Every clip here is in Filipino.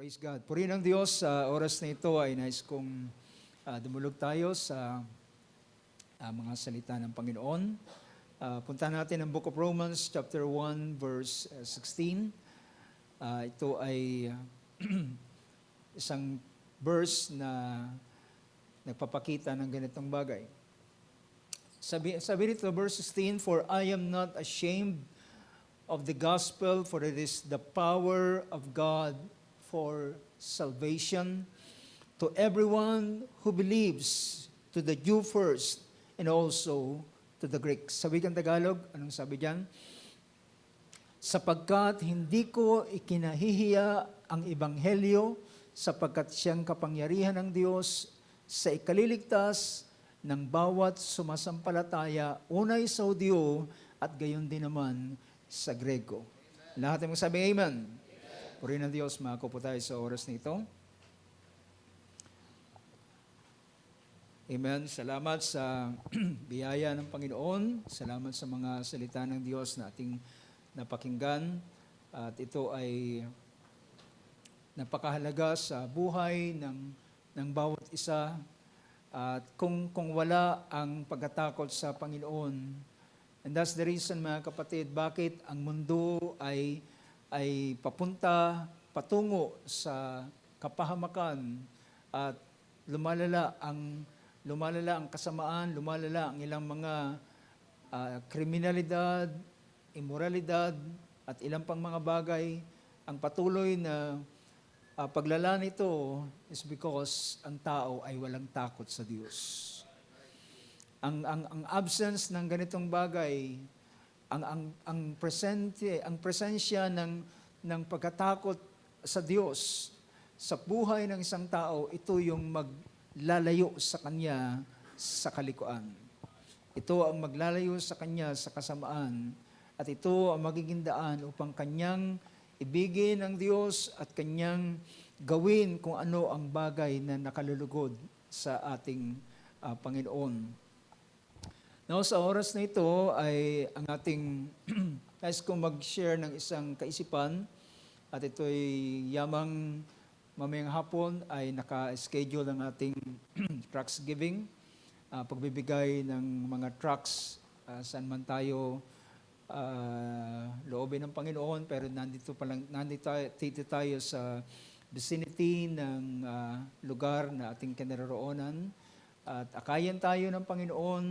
Praise God. Purihin ng Diyos, sa oras na ito ay nais kong dumulog tayo sa mga salita ng Panginoon. Punta natin ang Book of Romans, chapter 1, verse 16. Ito ay isang verse na nagpapakita ng ganitong bagay. Sabi nito, verse 16, "For I am not ashamed of the gospel, for it is the power of God for salvation to everyone who believes, to the Jew first, and also to the Greek." Sa wikang Tagalog, anong sabi diyan? "Sapagkat hindi ko ikinahihiya ang ebanghelyo, sapagkat siyang kapangyarihan ng Diyos sa ikaliligtas ng bawat sumasampalataya, unay sa Hudyo at gayon din naman sa Grego." Lahat ay magsabi, Amen. Purihin ng Diyos, mako po tayo sa oras nito. Amen. Salamat sa biyaya ng Panginoon. Salamat sa mga salita ng Diyos na ating napakinggan. At ito ay napakahalaga sa buhay ng bawat isa. At kung wala ang pagkatakot sa Panginoon, and that's the reason, mga kapatid, bakit ang mundo ay patungo sa kapahamakan at lumalala ang kasamaan, lumalala ang ilang mga kriminalidad, immoralidad at ilang pang mga bagay. Ang patuloy na paglala nito is because ang tao ay walang takot sa Diyos. Ang absence ng ganitong bagay, ang presensya ng pagkatakot sa Diyos sa buhay ng isang tao, ito yung maglalayo sa kanya sa kalikuan. Ito ang maglalayo sa kanya sa kasamaan. At ito ang magiging daan upang kanyang ibigin ang Diyos at kanyang gawin kung ano ang bagay na nakalulugod sa ating Panginoon. Now, sa oras na ito ay ang ating nais kong mag-share ng isang kaisipan at ito'y yamang mamayang hapon ay naka-schedule ang ating tracts giving, pagbibigay ng mga tracts saan man tayo loobin ng Panginoon, pero nandito tayo sa vicinity ng lugar na ating kinaroroonan at akayan tayo ng Panginoon.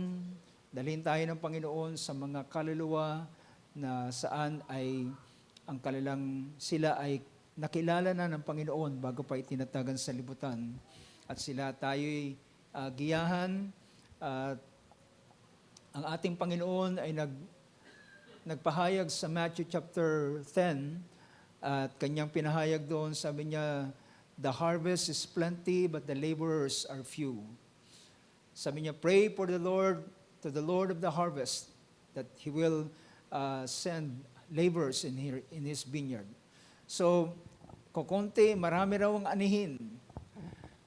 Dalhin tayo ng Panginoon sa mga kaluluwa na saan ay sila ay nakilala na ng Panginoon bago pa itinatagan sa libutan. At sila tayo'y giyahan at ang ating Panginoon ay nagpahayag sa Matthew chapter 10 at kanyang pinahayag doon, sabi niya, "The harvest is plenty but the laborers are few." Sabi niya, pray for the Lord, to the Lord of the harvest, that He will send laborers in His vineyard. So, kukunti, marami raw ang anihin.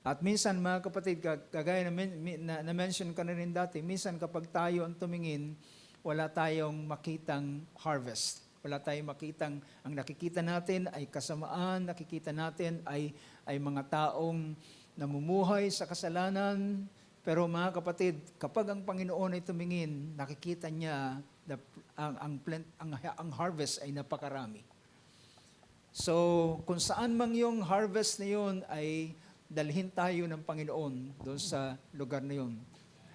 At minsan, mga kapatid, kagaya na mention ka na rin dati, minsan kapag tayo ang tumingin, wala tayong makitang harvest. Wala tayong makitang, ang nakikita natin ay kasamaan, nakikita natin ay mga taong namumuhay sa kasalanan. Pero mga kapatid, kapag ang Panginoon ay tumingin, nakikita niya ang harvest ay napakarami. So, kung saan mang yung harvest na yun ay dalhin tayo ng Panginoon doon sa lugar na yun.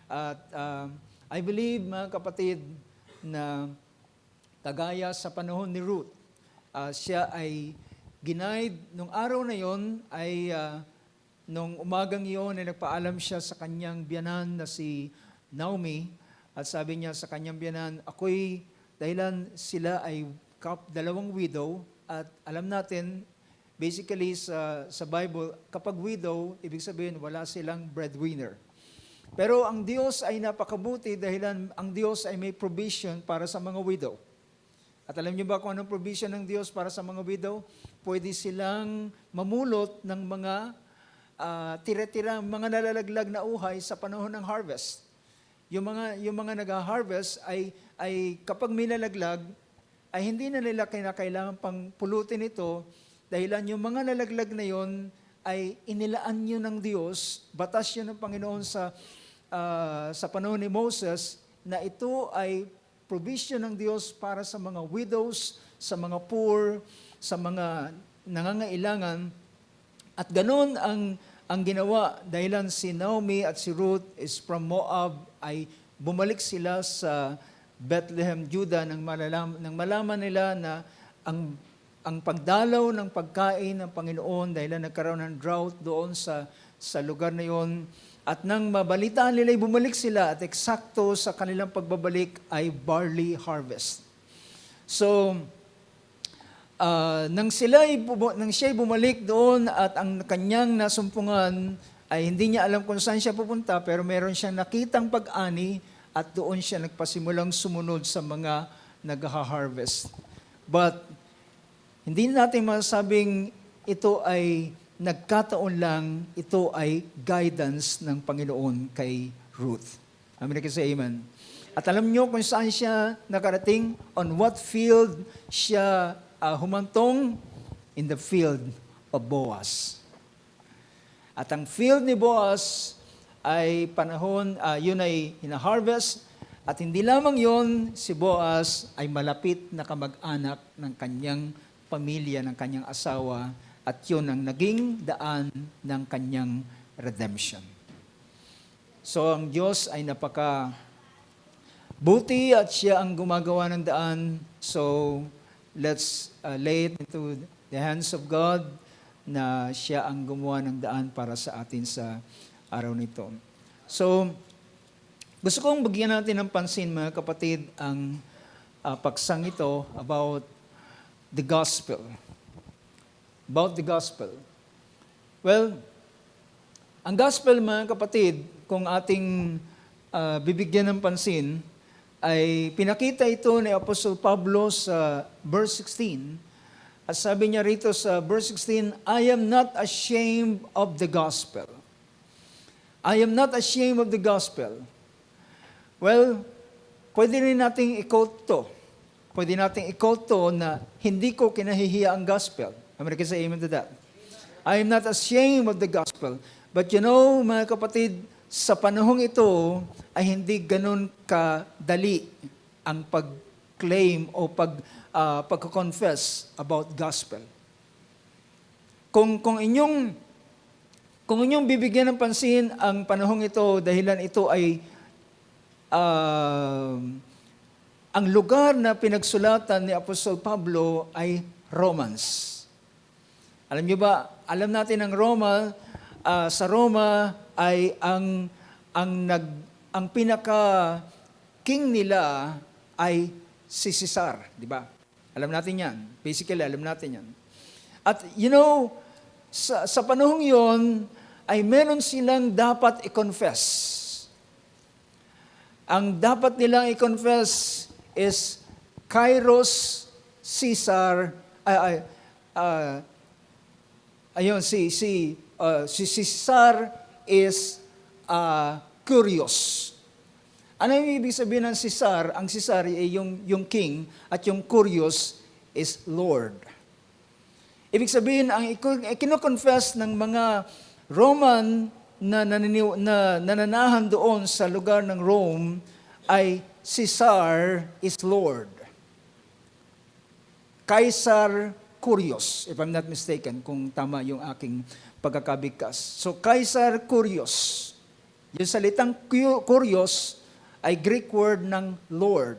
At I believe, mga kapatid, na kagaya sa panahon ni Ruth, siya ay ginaid nung araw na yun ay nung umagang iyon ay nagpaalam siya sa kanyang biyanan na si Naomi at sabi niya sa kanyang biyanan, ako'y dahilan sila ay dalawang widow at alam natin, basically sa Bible, kapag widow, ibig sabihin wala silang breadwinner. Pero ang Diyos ay napakabuti dahilan ang Diyos ay may provision para sa mga widow. At alam niyo ba kung anong provision ng Diyos para sa mga widow? Pwede silang mamulot ng mga tira-tira, mga nalalaglag na uhay sa panahon ng harvest. Yung mga nag-harvest ay kapag may nalaglag, ay hindi na nila kailangan pang pulutin ito, Dahilan yung mga nalaglag na yon ay inilaan yun ng Diyos, batas yun ng Panginoon sa panahon ni Moses, na ito ay provision ng Diyos para sa mga widows, sa mga poor, sa mga nangangailangan. At ganun ang ginawa, dahilan si Naomi at si Ruth is from Moab, ay bumalik sila sa Bethlehem, Judah, nang malaman nila na ang pagdalaw ng pagkain ng Panginoon dahil nagkaroon ng drought doon sa lugar na yon. At nang mabalitaan nila, bumalik sila at eksakto sa kanilang pagbabalik ay barley harvest. So, nang siya'y bumalik doon at ang kanyang nasumpungan ay hindi niya alam kung saan siya pupunta, pero meron siyang nakitang pag-ani at doon siya nagpasimulang sumunod sa mga nag-harvest. But hindi natin masabing ito ay nagkataon lang, ito ay guidance ng Panginoon kay Ruth. Amen na kasi amen. At alam niyo kung saan siya nakarating, on what field siya humantong? In the field of Boaz. At ang field ni Boaz ay panahon, yun ay hina-harvest, at hindi lamang yun, si Boaz ay malapit na kamag-anak ng kanyang pamilya, ng kanyang asawa, at yun ang naging daan ng kanyang redemption. So ang Diyos ay napaka-buti at siya ang gumagawa ng daan. So let's lay it into the hands of God na siya ang gumawa ng daan para sa atin sa araw nito. So, gusto kong bigyan natin ng pansin, mga kapatid, ang paksang ito about the gospel. About the gospel. Well, ang gospel, mga kapatid, kung ating bibigyan ng pansin, ay pinakita ito ni Apostle Pablo sa verse 16. At sabi niya rito sa verse 16, I am not ashamed of the gospel. I am not ashamed of the gospel. Well, pwede rin nating i-quote to. Pwede nating i-quote to na hindi ko kinahihiya ang gospel. America say amen to that. I am not ashamed of the gospel. But you know, mga kapatid, sa panahong ito ay hindi ganun kadali ang pag-claim o pagko-confess about gospel. Kung inyong bibigyan ng pansin ang panahong ito, dahilan ito ay ang lugar na pinagsulatan ni Apostol Pablo ay Romans. Alam niyo ba, alam natin ang Roma, sa Roma ay ang pinaka king nila ay si Caesar, di ba? Alam natin 'yan. Basically, alam natin 'yan. At you know, sa panahong 'yon ay meron silang dapat i-confess. Ang dapat nilang i-confess is Kairos Caesar si Caesar is curious. Ano yung ibig sabihin ng Caesar? Ang Caesar ay yung king at yung curious is Lord. Ibig sabihin, ang kino-confess ng mga Roman na nananahan doon sa lugar ng Rome ay Caesar is Lord. Caesar Curious, if I'm not mistaken, kung tama yung aking pagkakabigkas. So, Caesar Curious. Yung salitang curious ay Greek word ng Lord.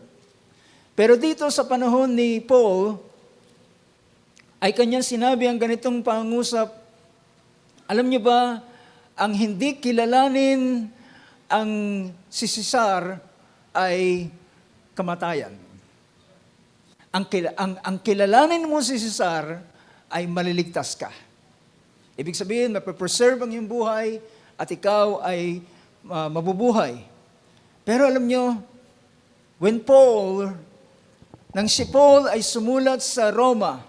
Pero dito sa panahon ni Paul, ay kanyang sinabi ang ganitong pangusap. Alam niyo ba, ang hindi kilalanin ang si Caesar ay kamatayan. Ang kilalanin mo si Caesar ay maliligtas ka. Ibig sabihin, mapapreserve ang iyong buhay at ikaw ay mabubuhay. Pero alam nyo, nang si Paul ay sumulat sa Roma,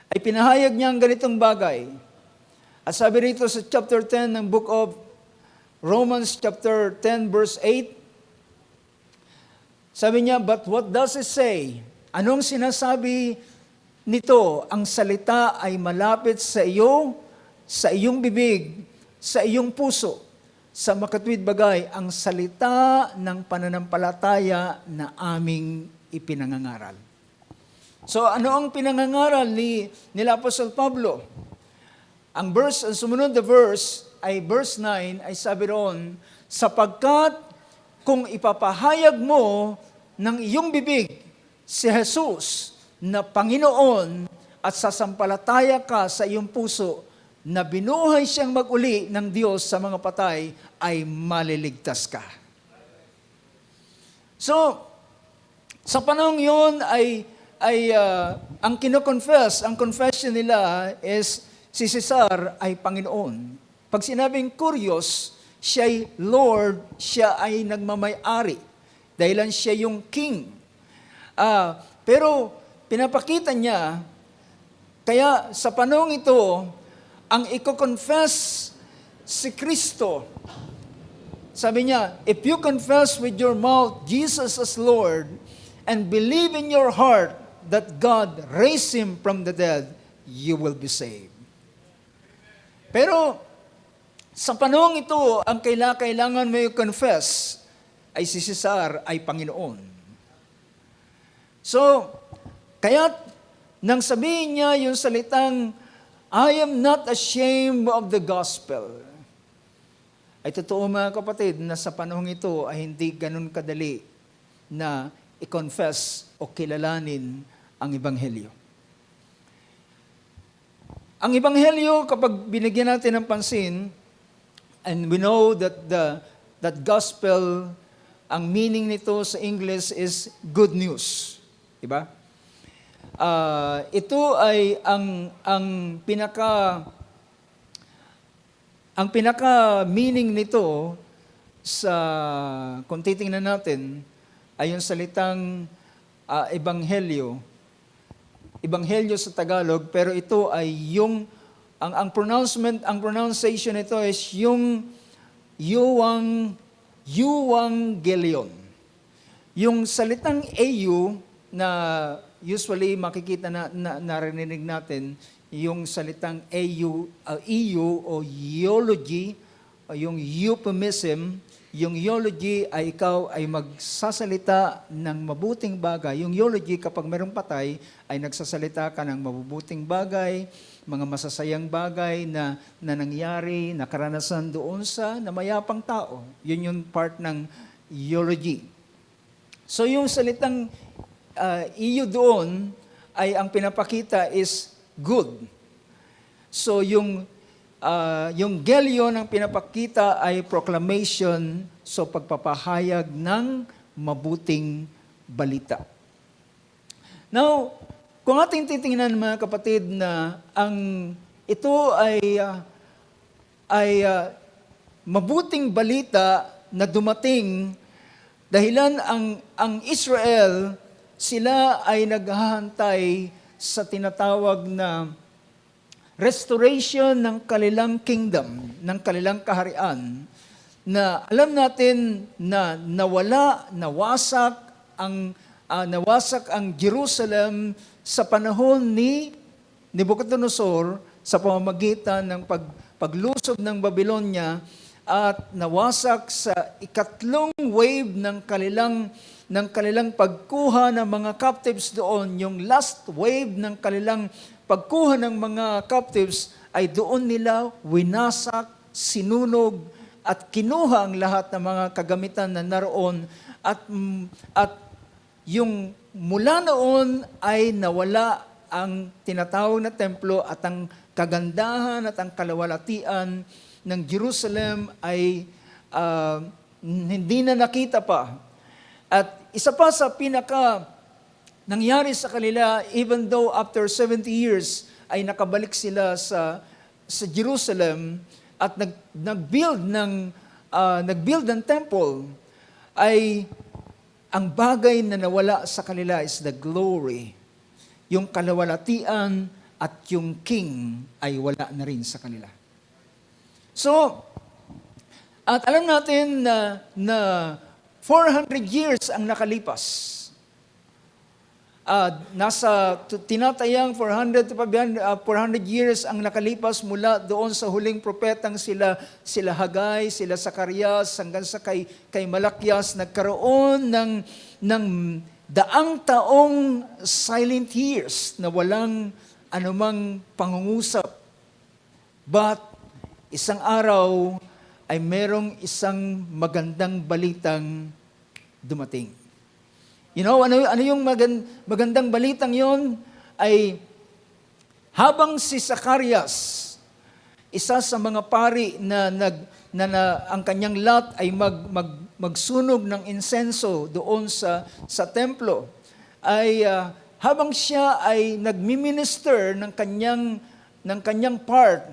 ay pinahayag niya ang ganitong bagay. At sabi rito sa chapter 10 ng book of Romans chapter 10 verse 8, sabi niya, but what does it say? Anong sinasabi nito, ang salita ay malapit sa iyo, sa iyong bibig, sa iyong puso. Sa makatwid bagay, ang salita ng pananampalataya na aming ipinangangaral. So ano ang pinangangaral nila Apostol Pablo? Ang sumunod na verse ay verse 9, ay sabi roon, sapagkat kung ipapahayag mo ng iyong bibig si Jesus na Panginoon at sasampalataya ka sa iyong puso na binuhay siyang mag-uli ng Diyos sa mga patay, ay maliligtas ka. So, sa panahon yun ang kino-confess, ang confession nila is si Cesar ay Panginoon. Pag sinabing Kurios, siya ay Lord, siya ay nagmamay-ari. Dahilan siya yung king. Pero pinapakita niya, kaya sa panahon ito, ang i-confess si Kristo. Sabi niya, if you confess with your mouth Jesus as Lord and believe in your heart that God raised Him from the dead, you will be saved. Pero sa panahon ito, ang kailangan mo i-confess ay si Cesar ay Panginoon. So, kaya nang sabihin niya yung salitang, I am not ashamed of the gospel. Ay totoo mga kapatid na sa panahon ito ay hindi ganun kadali na i-confess o kilalanin ang Ebanghelyo. Ang Ebanghelyo, kapag binigyan natin ng pansin, and we know that that gospel, ang meaning nito sa English is good news. Diba? Ito ay ang pinaka meaning nito sa, kung titingnan natin, ay yung salitang ebanghelyo. Ebanghelyo sa Tagalog, pero ito ay ang pronunciation nito is yung euangelion. Yung salitang eu na usually makikita narinig natin, yung salitang EU o eulogy, o yung euphemism, yung eulogy ay ikaw ay magsasalita ng mabuting bagay. Yung eulogy, kapag mayroong patay, ay nagsasalita ka ng mabubuting bagay, mga masasayang bagay na nangyari, na karanasan doon sa namayapang tao. Yun yung part ng eulogy. So yung salitang EU doon ay ang pinapakita is good. So yung gelion ang pinapakita ay proclamation, so pagpapahayag ng mabuting balita. Now, kung ating titingnan mga kapatid na ito ay mabuting balita na dumating dahilan ang Israel, sila ay naghahantay sa tinatawag na restoration ng kanilang kingdom, ng kanilang kaharian, na alam natin na nawasak ang Jerusalem sa panahon ni Nebuchadnezzar sa pamamagitan ng paglusob ng Babylonia, at nawasak sa ikatlong wave ng kanilang pagkuha ng mga captives doon. Yung last wave ng kanilang pagkuha ng mga captives ay doon nila winasak, sinunog, at kinuha ang lahat ng mga kagamitan na naroon. At yung mula noon ay nawala ang tinatawag na templo, at ang kagandahan at ang kalawalatian ng Jerusalem ay hindi na nakita pa. At isa pa sa nangyari sa kanila, even though after 70 years ay nakabalik sila sa Jerusalem at nag-build ng temple, ay ang bagay na nawala sa kanila is the glory. Yung kalawalatian at yung king ay wala na rin sa kanila. So, at alam natin na 400 years ang nakalipas. tinatayang 400 years ang nakalipas mula doon sa huling propetang sila Hagay, sila Zacarias, hanggang sa kay Malakyas, nagkaroon ng daang taong silent years na walang anumang pangungusap. But isang araw ay merong isang magandang balitang dumating. You know, ano yung magandang balitang yon? Ay habang si Zacarias, isa sa mga pari na ang kanyang lot ay magsunog ng insenso doon sa templo, ay habang siya ay nagmi-minister ng kanyang part,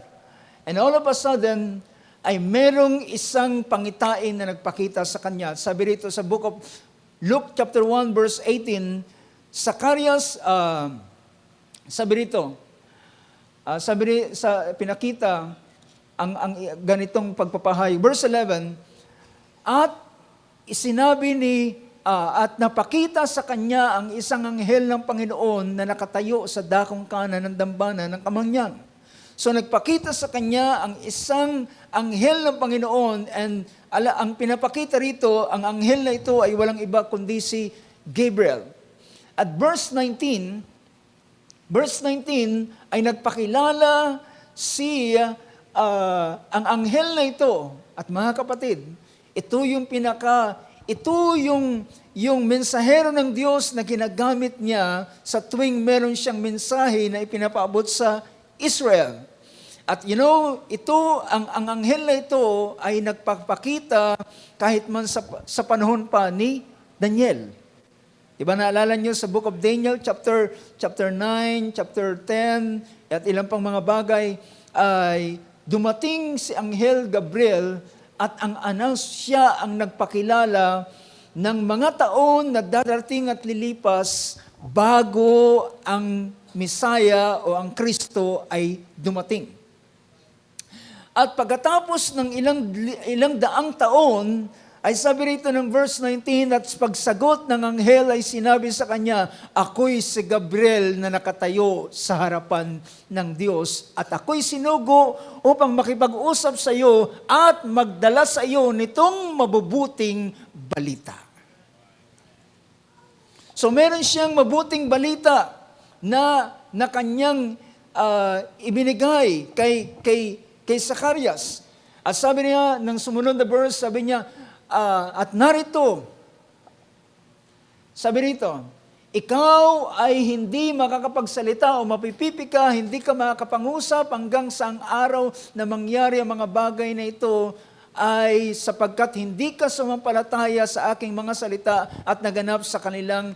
and all of a sudden ay merong isang pangitain na nagpakita sa kanya. Sabi rito sa book of Luke chapter 1 verse 18, Zacarias, pinakita ang ganitong pagpapahayag. Verse 11, at napakita sa kanya ang isang anghel ng Panginoon na nakatayo sa dakong kanan ng dambana ng kamangyan. So nagpakita sa kanya ang isang anghel ng Panginoon, and ang pinapakita rito, ang anghel na ito ay walang iba kundi si Gabriel. At verse 19 ay nagpakilala ang anghel na ito. At mga kapatid, ito yung mensahero ng Diyos na ginagamit niya sa tuwing meron siyang mensahe na ipinapaabot sa Israel. At ang anghel na ito ay nagpapakita kahit man sa panahon pa ni Daniel. Diba naalala niyo sa book of Daniel, chapter 9, chapter 10, at ilang pang mga bagay, ay dumating si Anghel Gabriel at siya ang nagpakilala ng mga taon na darating at lilipas bago ang Misaya o ang Kristo ay dumating. At pagkatapos ng ilang daang taon, ay sabi rito ng verse 19, at pagsagot ng anghel ay sinabi sa kanya, ako'y si Gabriel na nakatayo sa harapan ng Diyos, at ako'y sinugo upang makipag-usap sa iyo at magdala sa iyo nitong mabubuting balita. So meron siyang mabuting balita na kanyang ibinigay kay Zacarias. At sabi niya, ng sumunod na verse, sabi niya, at narito, sabi rito, ikaw ay hindi makakapagsalita o mapipipi ka, hindi ka makakapangusap hanggang sa ang araw na mangyari ang mga bagay na ito ay sapagkat hindi ka sumampalataya sa aking mga salita at magaganap sa kanilang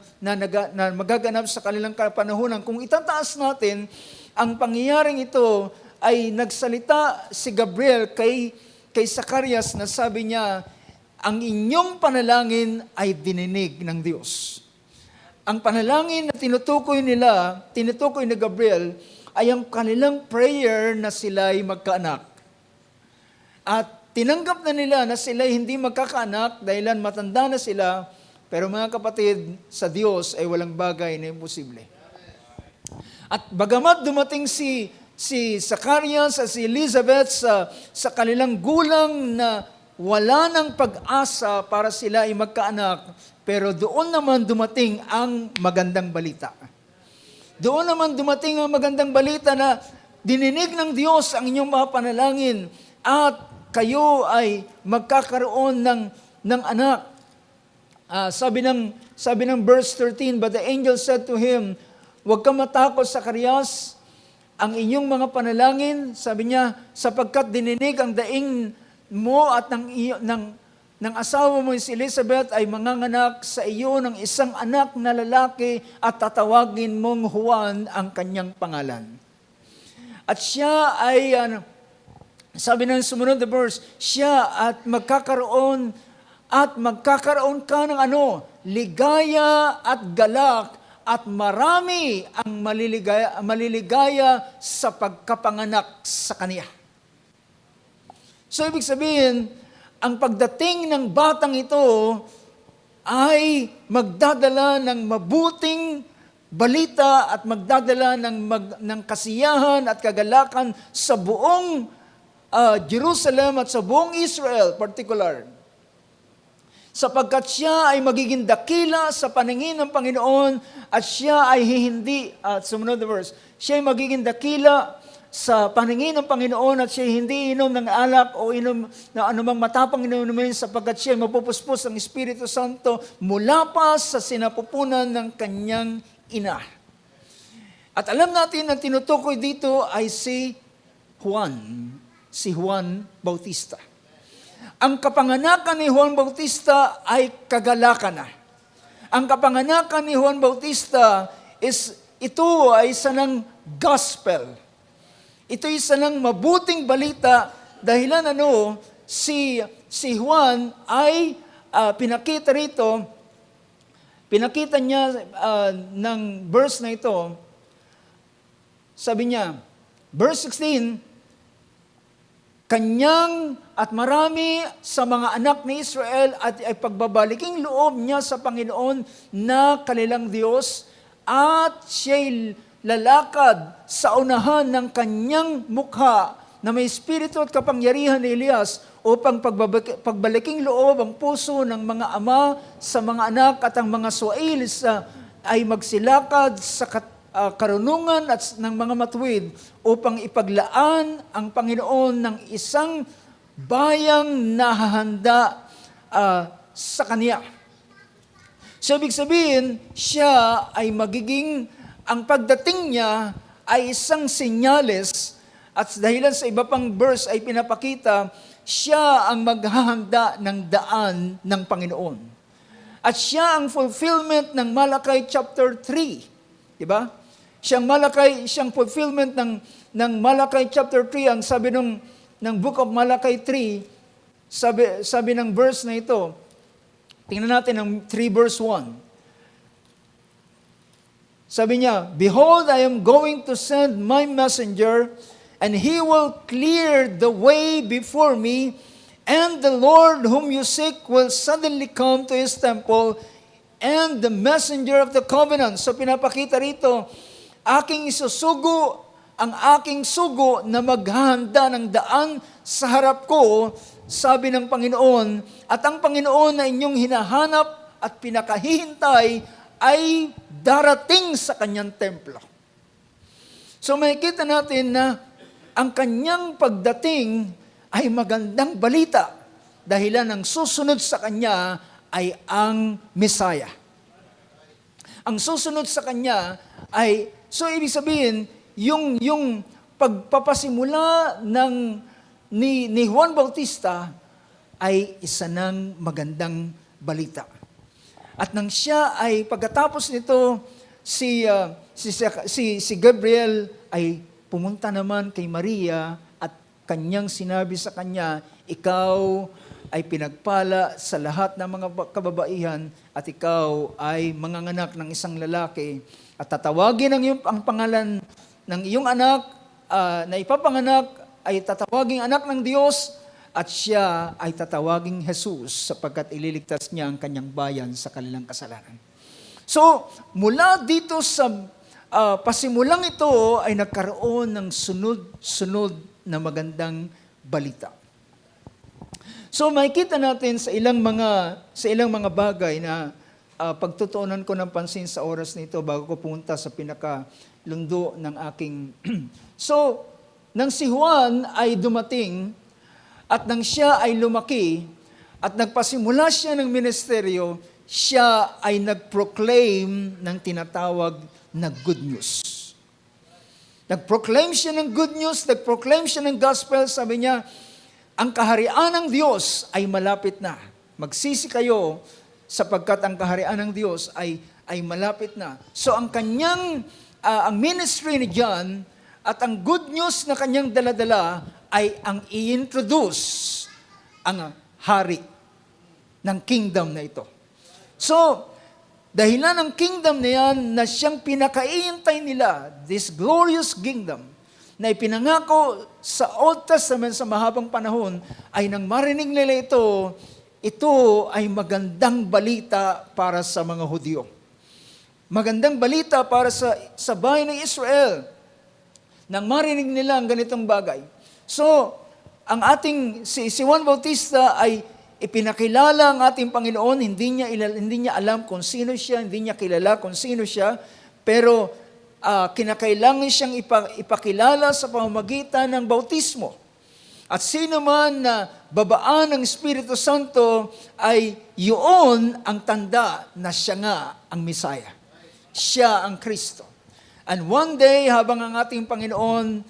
kapanahunan. Kung itataas natin, ang pangyayaring ito ay nagsalita si Gabriel kay Zacarias na sabi niya, ang inyong panalangin ay dininig ng Diyos. Ang panalangin na tinutukoy ni Gabriel ay ang kanilang prayer na sila'y magkaanak. At tinanggap na nila na sila'y hindi magkakaanak dahilan matanda na sila, pero mga kapatid, sa Diyos ay walang bagay na imposible. At bagamat dumating si Zacarias at si Elizabeth sa kanilang gulang na wala ng pag-asa para sila ay magkaanak, pero doon naman dumating ang magandang balita. Doon naman dumating ang magandang balita na dininig ng Diyos ang inyong mga panalangin at kayo ay magkakaroon ng anak. Sabi ng verse 13, but the angel said to him, huwag kang matakot, Zacarias, ang inyong mga panalangin, sabi niya, sapagkat dininig ang daing mo at ng asawa mo si Elizabeth ay manganganak sa iyo ng isang anak na lalaki at tatawagin mong Juan ang kanyang pangalan. At siya ay, sabi ng sumunod na verse, siya at magkakaroon ka ng ligaya at galak at marami ang maliligaya sa pagkapanganak sa kaniya. So, ibig sabihin, ang pagdating ng batang ito ay magdadala ng mabuting balita at magdadala ng kasiyahan at kagalakan sa buong Jerusalem at sa buong Israel particular. Sapagkat siya ay magiging dakila sa paningin ng Panginoon at siya ay hindi, sumunod na verse, siya ay magiging dakila sa paningin ng Panginoon at siya ay hindi inom ng alak o inom na anumang matapang inumin sapagkat siya ay mapupuspos ng Espiritu Santo mula pa sa sinapupunan ng kanyang ina. At alam natin ang tinutukoy dito ay si Juan Bautista. Ang kapanganakan ni Juan Bautista ay kagalakan na. Ang kapanganakan ni Juan Bautista ito ay isa ng gospel. Ito ay isa ng mabuting balita dahilan si Juan ay pinakita rito, pinakita niya ng verse na ito, sabi niya, verse 16, kanyang at marami sa mga anak ni Israel at ay pagbabaliking loob niya sa Panginoon na kanilang Diyos at siya'y lalakad sa unahan ng kanyang mukha na may espiritu at kapangyarihan ni Elias upang pagbaliking loob ang puso ng mga ama sa mga anak at ang mga suwail ay magsilakad sa karunungan at ng mga matuwid upang ipaglaan ang Panginoon ng isang bayang nahahanda sa Kanya. So, ibig sabihin, siya ay ang pagdating niya ay isang senyales at dahilan sa iba pang verse ay pinapakita, siya ang maghahanda ng daan ng Panginoon. At siya ang fulfillment ng Malakay chapter 3. Diba? Siyang fulfillment ng Malakay chapter 3, ang sabi ng book of Malakay 3, sabi ng verse na ito, tingnan natin ang 3 verse 1. Sabi niya, behold, I am going to send my messenger, and he will clear the way before me, and the Lord whom you seek will suddenly come to his temple, and the messenger of the covenant. So pinapakita rito, aking isusugo ang aking sugo na maghahanda ng daan sa harap ko, sabi ng Panginoon, at ang Panginoon na inyong hinahanap at pinakahihintay ay darating sa kanyang templo. So makikita natin na ang kanyang pagdating ay magandang balita dahilan ang susunod sa kanya ay ang Messiah. Ang susunod sa kanya ay, so ibig sabihin, yung pagpapasimula ni Juan Bautista ay isa ng magandang balita. At nang siya ay pagkatapos nito, si Gabriel ay pumunta naman kay Maria at kanyang sinabi sa kanya, ikaw ay pinagpala sa lahat ng mga kababaihan at ikaw ay manganganak ng isang lalaki at tatawagin ang pangalan ng iyong anak na ipapanganak ay tatawaging anak ng Diyos at siya ay tatawaging Jesus sapagkat ililigtas niya ang kanyang bayan sa kanilang kasalanan. So, mula dito sa pasimulang ito ay nagkaroon ng sunod-sunod na magandang balita. So, makikita natin sa ilang mga bagay na pagtutuunan ko ng pansin sa oras nito bago ko punta sa pinakalundo ng aking So, nang si Juan ay dumating at nang siya ay lumaki at nagpasimula siya ng ministeryo, siya ay nag-proclaim ng tinatawag na good news. Nag-proclaim siya ng good news, nag-proclaim siya ng gospel, sabi niya, ang kaharian ng Diyos ay malapit na. Magsisi kayo sapagkat ang kaharian ng Diyos ay malapit na. So ang kanyang, ang ministry ni John at ang good news na kanyang daladala ay ang i-introduce ang hari ng kingdom na ito. So, dahilan ng kingdom na yan na siyang pinakaiintay nila, this glorious kingdom, na ipinangako sa Old Testament sa mahabang panahon, ay nang marinig nila ito ay magandang balita para sa mga Hudyo. magandang balita para sa bayan ng Israel nang marinig nila ang ganitong bagay. So, ang si Juan Bautista ay ipinakilala ang ating Panginoon, hindi niya alam kung sino siya, hindi niya kilala kung sino siya, pero kinakailangan siyang ipakilala sa pamamagitan ng bautismo. At sino man na babaan ng Espiritu Santo ay yun ang tanda na siya nga ang Messiah. Siya ang Kristo. And one day, habang ang ating Panginoon,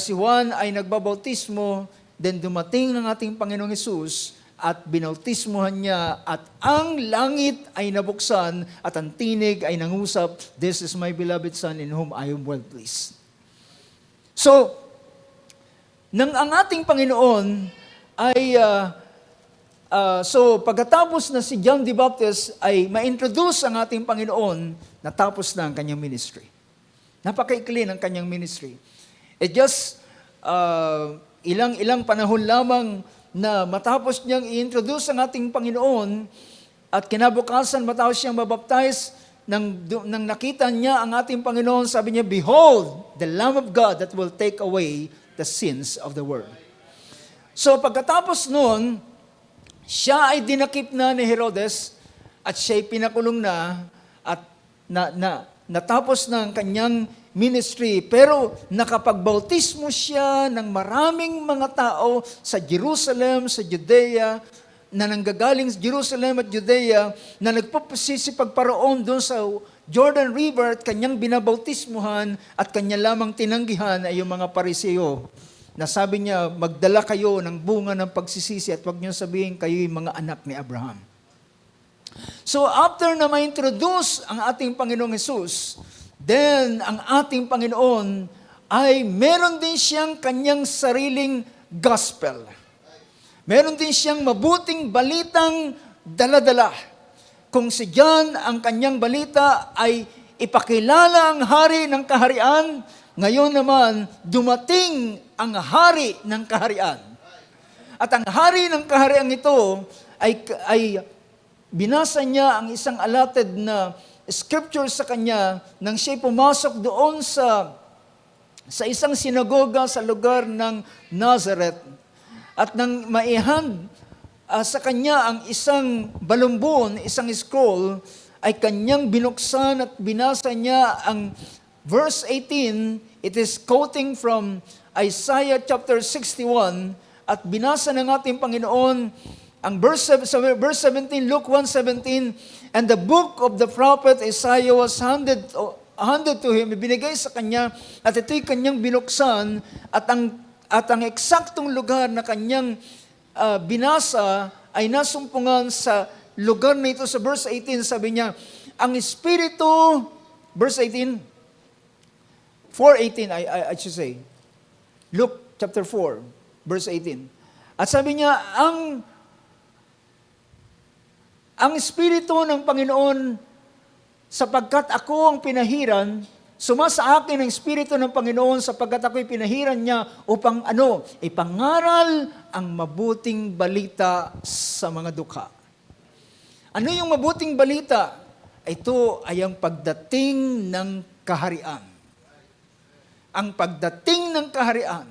si Juan ay nagbabautismo, then dumating ng ating Panginoong Hesus at binautismohan niya at ang langit ay nabuksan at ang tinig ay nangusap, "This is my beloved Son in whom I am well pleased." So, nang ang ating Panginoon ay, pagkatapos na si John the Baptist ay ma-introduce ang ating Panginoon, natapos na ang kanyang ministry. Napakaikli ng kanyang ministry. It just, ilang panahon lamang na matapos niyang i-introduce ang ating Panginoon at kinabukasan matapos siyang mabaptize, nang nakita niya ang ating Panginoon, sabi niya, "Behold, the Lamb of God that will take away the sins of the world." So pagkatapos noon, siya ay dinakip na ni Herodes at siya ay pinakulong na at natapos na ang kanyang ministry. Pero nakapagbautismo siya ng maraming mga tao sa Jerusalem, sa Judea, na nanggagaling sa Jerusalem at Judea, na nagpapasisipagparoon doon sa Jordan River at kanyang binabautismuhan at kanya lamang tinanggihan ay yung mga Pariseo. Na sabi niya, "Magdala kayo ng bunga ng pagsisisi at huwag niyo sabihin kayo'y mga anak ni Abraham." So after na ma-introduce ang ating Panginoong Hesus, then ang ating Panginoon ay meron din siyang kanyang sariling gospel. Meron din siyang mabuting balitang daladala. Kung si John, ang kanyang balita ay ipakilala ang hari ng kaharian, ngayon naman dumating ang hari ng kaharian. At ang hari ng kaharian ito ay binasa niya ang isang allotted na scripture sa kanya nang siya pumasok doon sa isang sinagoga sa lugar ng Nazareth. At nang maihand sa kanya ang isang balumbon, isang scroll, ay kanyang binuksan at binasa niya ang verse 18. It is quoting from Isaiah chapter 61, at binasa ng ating Panginoon ang verse 17, Luke 1:17, "And the book of the prophet Isaiah was handed to him," ibinigay sa kanya, at ito'y kanyang binuksan, at ang eksaktong lugar na kanyang binasa ay nasumpungan sa lugar na ito sa verse 18, sabi niya, "Ang Espiritu," verse 18, 4:18 I should say, Luke chapter 4, verse 18. At sabi niya, ang Espiritu ng Panginoon, sapagkat ako ang pinahiran, sumasa akin ang Espiritu ng Panginoon sapagkat ako'y pinahiran niya upang ipangaral ang mabuting balita sa mga dukha. Ano yung mabuting balita? Ito ay ang pagdating ng kaharian. Ang pagdating ng kaharian.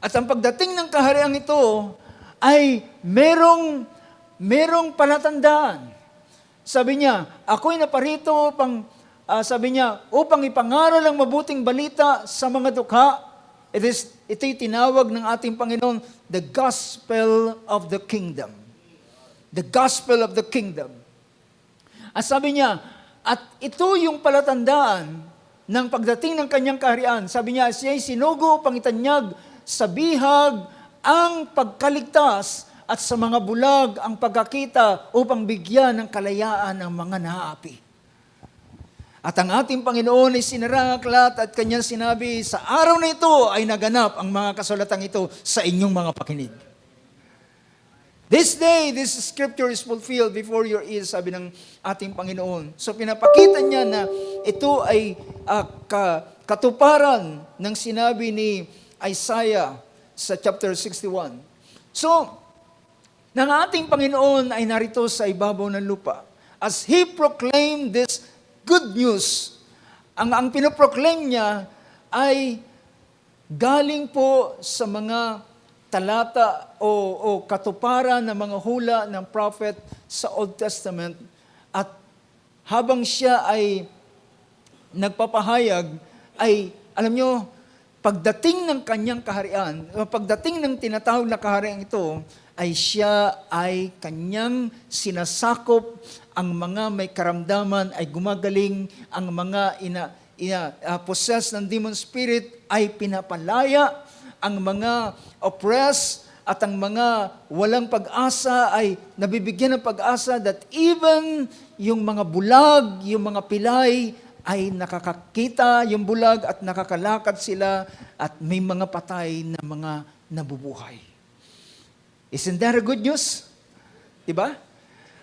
At ang pagdating ng kaharian ito ay merong palatandaan. Sabi niya, "Ako'y naparito upang ipangaral ang mabuting balita sa mga dukha." Ito'y tinawag ng ating Panginoon, the gospel of the kingdom. The gospel of the kingdom. At sabi niya, at ito yung palatandaan ng pagdating ng kanyang kaharian. Sabi niya, siya'y sinugo upang itanyag sa bihag ang pagkaligtas at sa mga bulag ang pagkakita upang bigyan ng kalayaan ang mga naapi. At ang ating Panginoon ay sinara ang aklat at kanyang sinabi, "Sa araw na ito ay naganap ang mga kasulatang ito sa inyong mga pakinig." This day, this scripture is fulfilled before your ears, sabi ng ating Panginoon. So pinapakita niya na ito ay katuparan ng sinabi ni Isaiah sa chapter 61. So, nang ating Panginoon ay narito sa ibabaw ng lupa, as He proclaimed this good news. Ang pinoproclaim niya ay galing po sa mga talata o katuparan ng mga hula ng prophet sa Old Testament. At habang siya ay nagpapahayag, ay alam nyo, pagdating ng kanyang kaharian, pagdating ng tinatawag na kaharian ito, ay siya ay kanyang sinasakop, ang mga may karamdaman ay gumagaling, ang mga possessed ng demon spirit ay pinapalaya, ang mga oppressed at ang mga walang pag-asa ay nabibigyan ng pag-asa that even yung mga bulag, yung mga pilay ay nakakakita yung bulag at nakakalakad sila at may mga patay na mga nabubuhay. Isn't that a good news? Diba?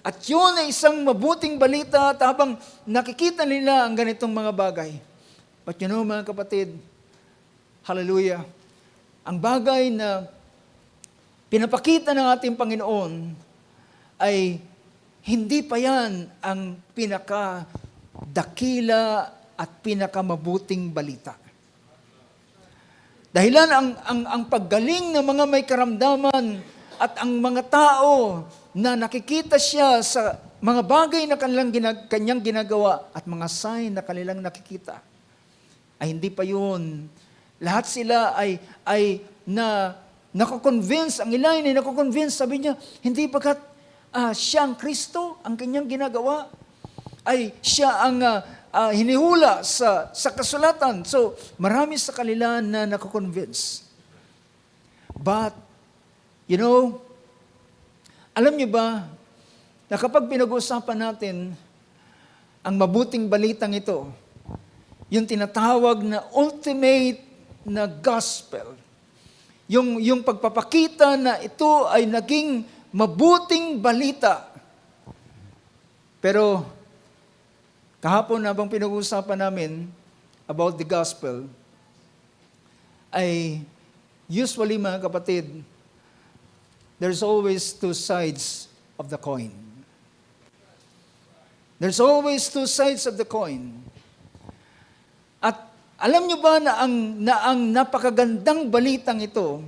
At yun ay isang mabuting balita at habang nakikita nila ang ganitong mga bagay. But you know mga kapatid, hallelujah, ang bagay na pinapakita ng ating Panginoon ay hindi pa yan ang pinakadakila at pinakamabuting balita. Dahilan ang paggaling ng mga may karamdaman at ang mga tao na nakikita siya sa mga bagay na kanyang ginagawa at mga sign na kanilang nakikita, ay hindi pa yun. Lahat sila ay nako-convince, ang ilan ay nako-convince, sabi niya, hindi bagat siya ang Kristo, ang kanyang ginagawa, ay siya ang hinihula sa kasulatan. So, marami sa kanila na nako-convince. But, you know, alam niyo ba, na kapag pinag-uusapan natin ang mabuting balitang ito, yung tinatawag na ultimate na gospel, yung pagpapakita na ito ay naging mabuting balita. Pero, kahapon habang pinag-uusapan namin about the gospel, ay usually mga kapatid, there's always two sides of the coin. There's always two sides of the coin. At alam nyo ba na ang napakagandang balitang ito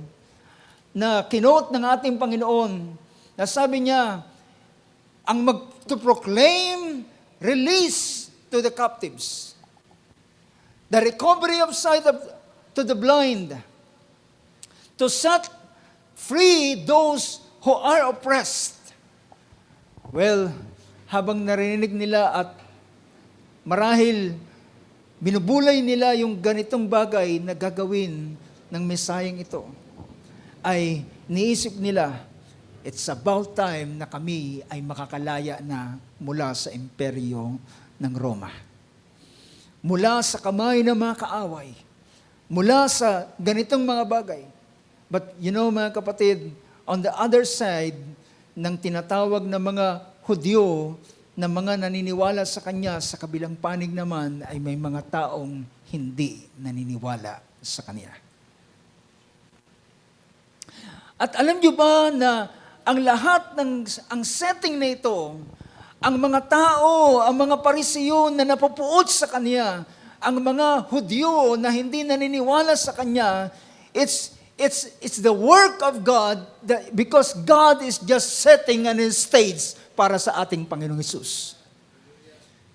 na kinote ng ating Panginoon, na sabi niya, to proclaim release to the captives, the recovery of sight to the blind, to set free those who are oppressed. Well, habang narinig nila at marahil binubulay nila yung ganitong bagay na gagawin ng Mesayang ito, ay niisip nila, it's about time na kami ay makakalaya na mula sa imperyo ng Roma. Mula sa kamay ng mga kaaway. Mula sa ganitong mga bagay. But you know mga kapatid, on the other side ng tinatawag na mga Hudyo, na mga naniniwala sa Kanya, sa kabilang panig naman ay may mga taong hindi naniniwala sa Kanya. At alam niyo ba na ang lahat ang setting na ito, ang mga tao, ang mga Parisiyon na napupuot sa Kanya, ang mga Hudyo na hindi naniniwala sa Kanya, it's the work of God because God is just setting on His stage para sa ating Panginoong Hesus.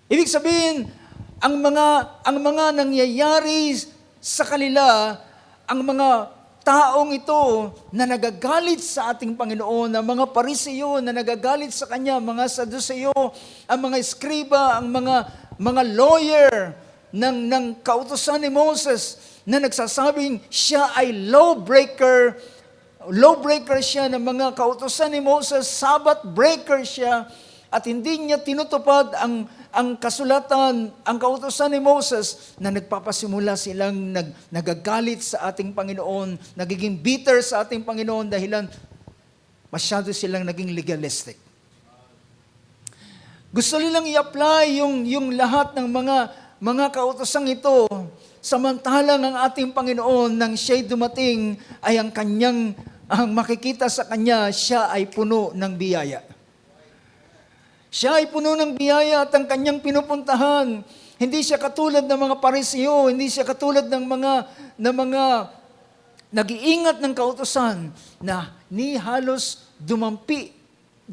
Ibig sabihin, ang mga nangyayari sa kanila, ang mga taong ito na nagagalit sa ating Panginoon, ang mga Parisiyo na nagagalit sa Kanya, mga Saduceo, ang mga eskriba, ang mga lawyer ng kautusan ni Moses na nagsasabing siya ay lawbreaker siya ng mga kautusan ni Moses, Sabbath breaker siya, at hindi niya tinutupad ang kasulatan, ang kautusan ni Moses, na nagpapasimula silang nagagalit sa ating Panginoon, nagiging bitter sa ating Panginoon dahilan masyado silang naging legalistic. Gusto nilang i-apply yung lahat ng mga kautusang ito, samantalang ang ating Panginoon nang siya'y dumating ay ang makikita sa Kanya, siya ay puno ng biyaya. Siya ay puno ng biyaya at ang Kanyang pinupuntahan Hindi siya katulad ng mga Pariseo, hindi siya katulad ng mga nag-iingat ng kautusan na ni halos dumampi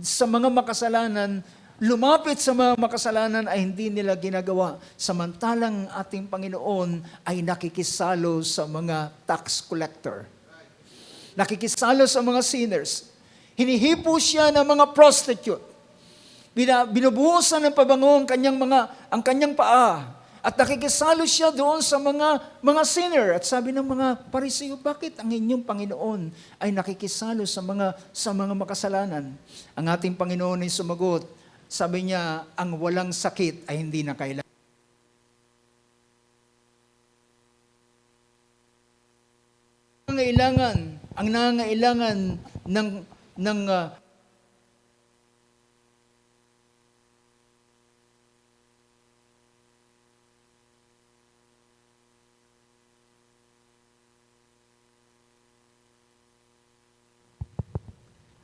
sa mga makasalanan, lumapit sa mga makasalanan ay hindi nila ginagawa. Samantalang ating Panginoon ay nakikisalo sa mga tax collector. Nakikisalo sa mga sinners. Hinihipo siya ng mga prostitute. Binubuhusan ng pabango ang kanyang paa. At nakikisalo siya doon sa mga sinner. At sabi ng mga Pariseo, bakit ang inyong Panginoon ay nakikisalo sa mga makasalanan? Ang ating Panginoon ay sumagot. Sabi niya, ang walang sakit ay hindi na kailangan. Ang nangangailangan ng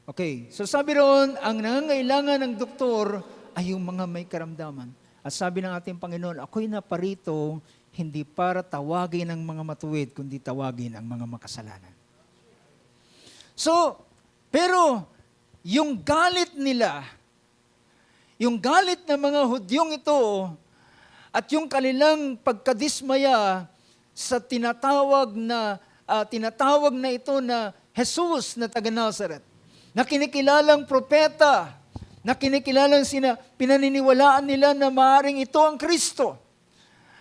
Okay, so sabi roon, ang nangangailangan ng doktor ay yung mga may karamdaman. At sabi ng ating Panginoon, ako'y naparito hindi para tawagin ang mga matuwid, kundi tawagin ang mga makasalanan. So, pero yung galit nila, yung galit ng mga Hudyong ito, at yung kanilang pagkadismaya sa tinatawag na ito na Jesus na taga Nazareth, na kinikilalang propeta, na kinikilalang pinaniniwalaan nila na maaaring ito ang Kristo,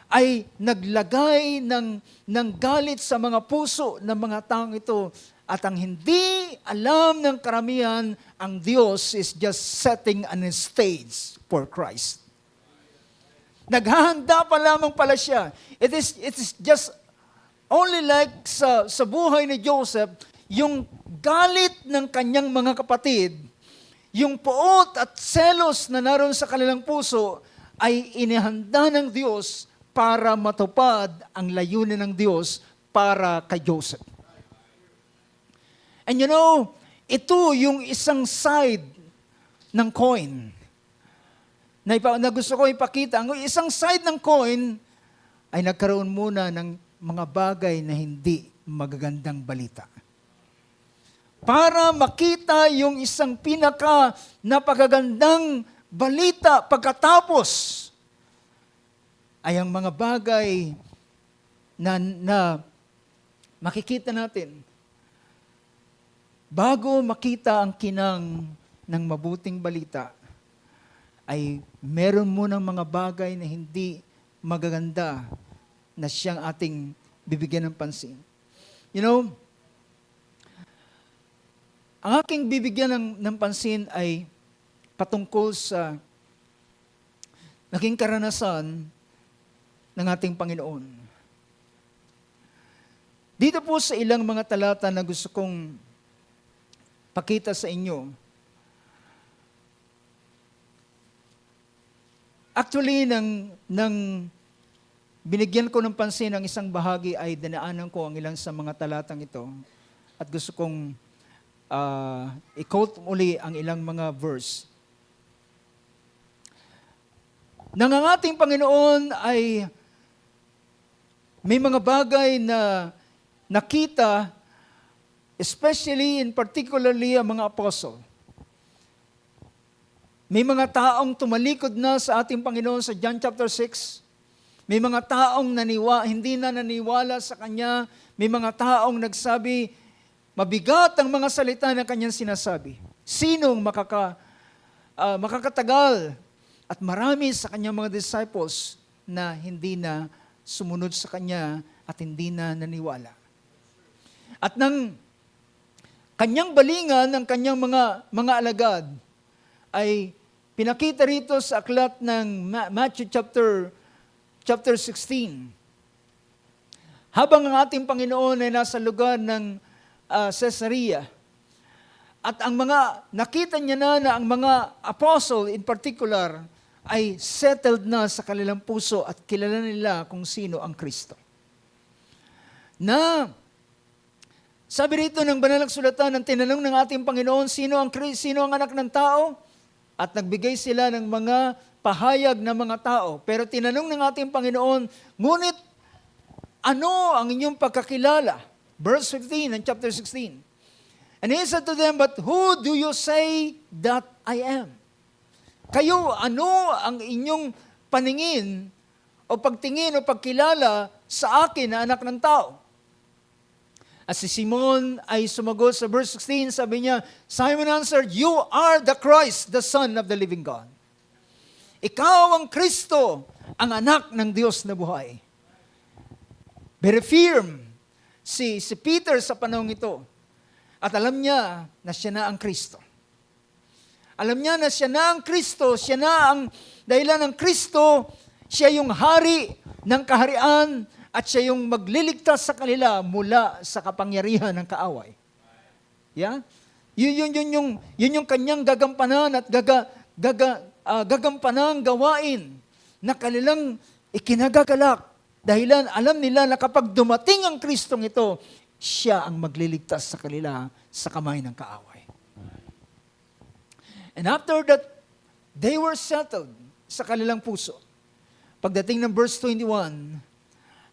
ay naglagay ng galit sa mga puso ng mga taong ito. At ang hindi alam ng karamihan, ang Diyos is just setting an stage for Christ. Naghahanda pa lamang pala siya. It is just only like sa buhay ni Joseph, yung galit ng kanyang mga kapatid, yung poot at selos na naroon sa kanilang puso, ay inihanda ng Diyos para matupad ang layunin ng Diyos para kay Joseph. And you know, ito yung isang side ng coin na gusto ko ipakita. Ang isang side ng coin ay nagkaroon muna ng mga bagay na hindi magagandang balita. Para makita yung isang napakagandang balita pagkatapos ay ang mga bagay na makikita natin. Bago makita ang kinang ng mabuting balita, ay meron munang mga bagay na hindi magaganda na siyang ating bibigyan ng pansin. You know, ang aking bibigyan ng pansin ay patungkol sa naging karanasan ng ating Panginoon. Dito po sa ilang mga talata na gusto kong pakita sa inyo, actually, nang binigyan ko ng pansin ang isang bahagi ay dinaanan ko ang ilang sa mga talatang ito at gusto kong i-quote muli ang ilang mga verse. Nang ang ating Panginoon ay may mga bagay na nakita, especially and particularly ang mga apostle. May mga taong tumalikod na sa ating Panginoon sa John chapter 6. May mga taong hindi na naniwala sa Kanya. May mga taong nagsabi, mabigat ang mga salita na Kanyang sinasabi. Sinong makakatagal? At marami sa Kanyang mga disciples na hindi na sumunod sa Kanya at hindi na naniwala. At nang Kanyang balingan ng Kanyang mga alagad ay pinakita rito sa aklat ng Matthew chapter 16. Habang ang ating Panginoon ay nasa lugar ng Caesarea, at ang nakita niya na ang mga apostle in particular ay settled na sa kanilang puso at kilala nila kung sino ang Kristo. Sabi rito ng banal na kasulatan, ng tinanong ng ating Panginoon, sino ang anak ng tao? At nagbigay sila ng mga pahayag ng mga tao. Pero tinanong ng ating Panginoon, ngunit ano ang inyong pagkakilala? Verse 15 in chapter 16. And he said to them, but who do you say that I am? Kayo, ano ang inyong paningin o pagtingin o pagkilala sa akin na anak ng tao? At si Simon ay sumagot sa verse 16, sabi niya, Simon answered, you are the Christ, the Son of the living God. Ikaw ang Kristo, ang anak ng Diyos na buhay. Very firm si Peter sa panahong ito. At alam niya na siya na ang Kristo. Alam niya na siya na ang Kristo, siya na ang dahilan ng Kristo, siya yung hari ng kaharian at siya yung magliligtas sa kanila mula sa kapangyarihan ng kaaway. Yeah? Yun yung kanyang gagampanan at gagampanang gawain na kanilang ikinagagalak. Dahilan alam nila na kapag dumating ang Kristong ito, siya ang magliligtas sa kanila sa kamay ng kaaway. And after that, they were settled sa kanilang puso. Pagdating ng verse 21,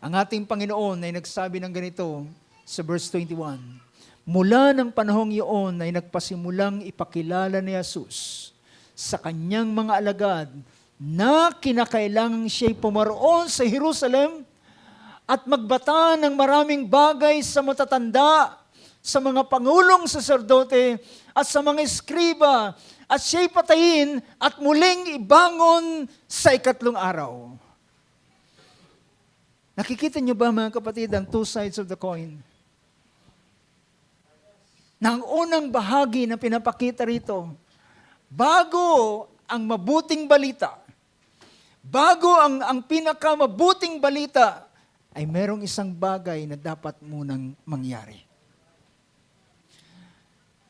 ang ating Panginoon ay nagsabi ng ganito sa verse 21, mula ng panahong iyon ay nagpasimulang ipakilala ni Jesus sa kanyang mga alagad na kinakailangang siya'y pumaroon sa Jerusalem at magbata ng maraming bagay sa matatanda, sa mga pangulong saserdote at sa mga eskriba, at siya'y patayin at muling ibangon sa ikatlong araw. Nakikita niyo ba mga kapatid ang two sides of the coin? Na ang unang bahagi na pinapakita rito, bago ang mabuting balita, bago ang pinakamabuting balita, ay merong isang bagay na dapat munang mangyari.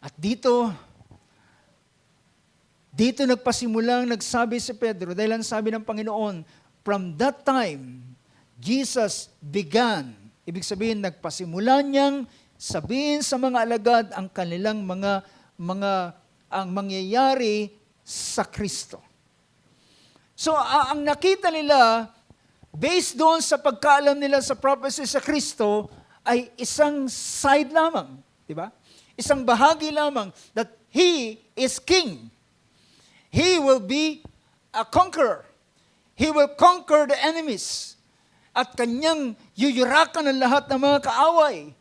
At dito nagpasimulang nagsabi si Pedro, dahil ang sabi ng Panginoon, from that time, Jesus began. Ibig sabihin, nagpasimula niyang sabihin sa mga alagad ang kanilang ang mangyayari sa Kristo. So, ang nakita nila, based doon sa pagkaalam nila sa prophecy sa Kristo, ay isang side lamang. Diba? Isang bahagi lamang that He is King. He will be a conqueror. He will conquer the enemies. At kanyang yuyurakan ang lahat ng mga kaaway.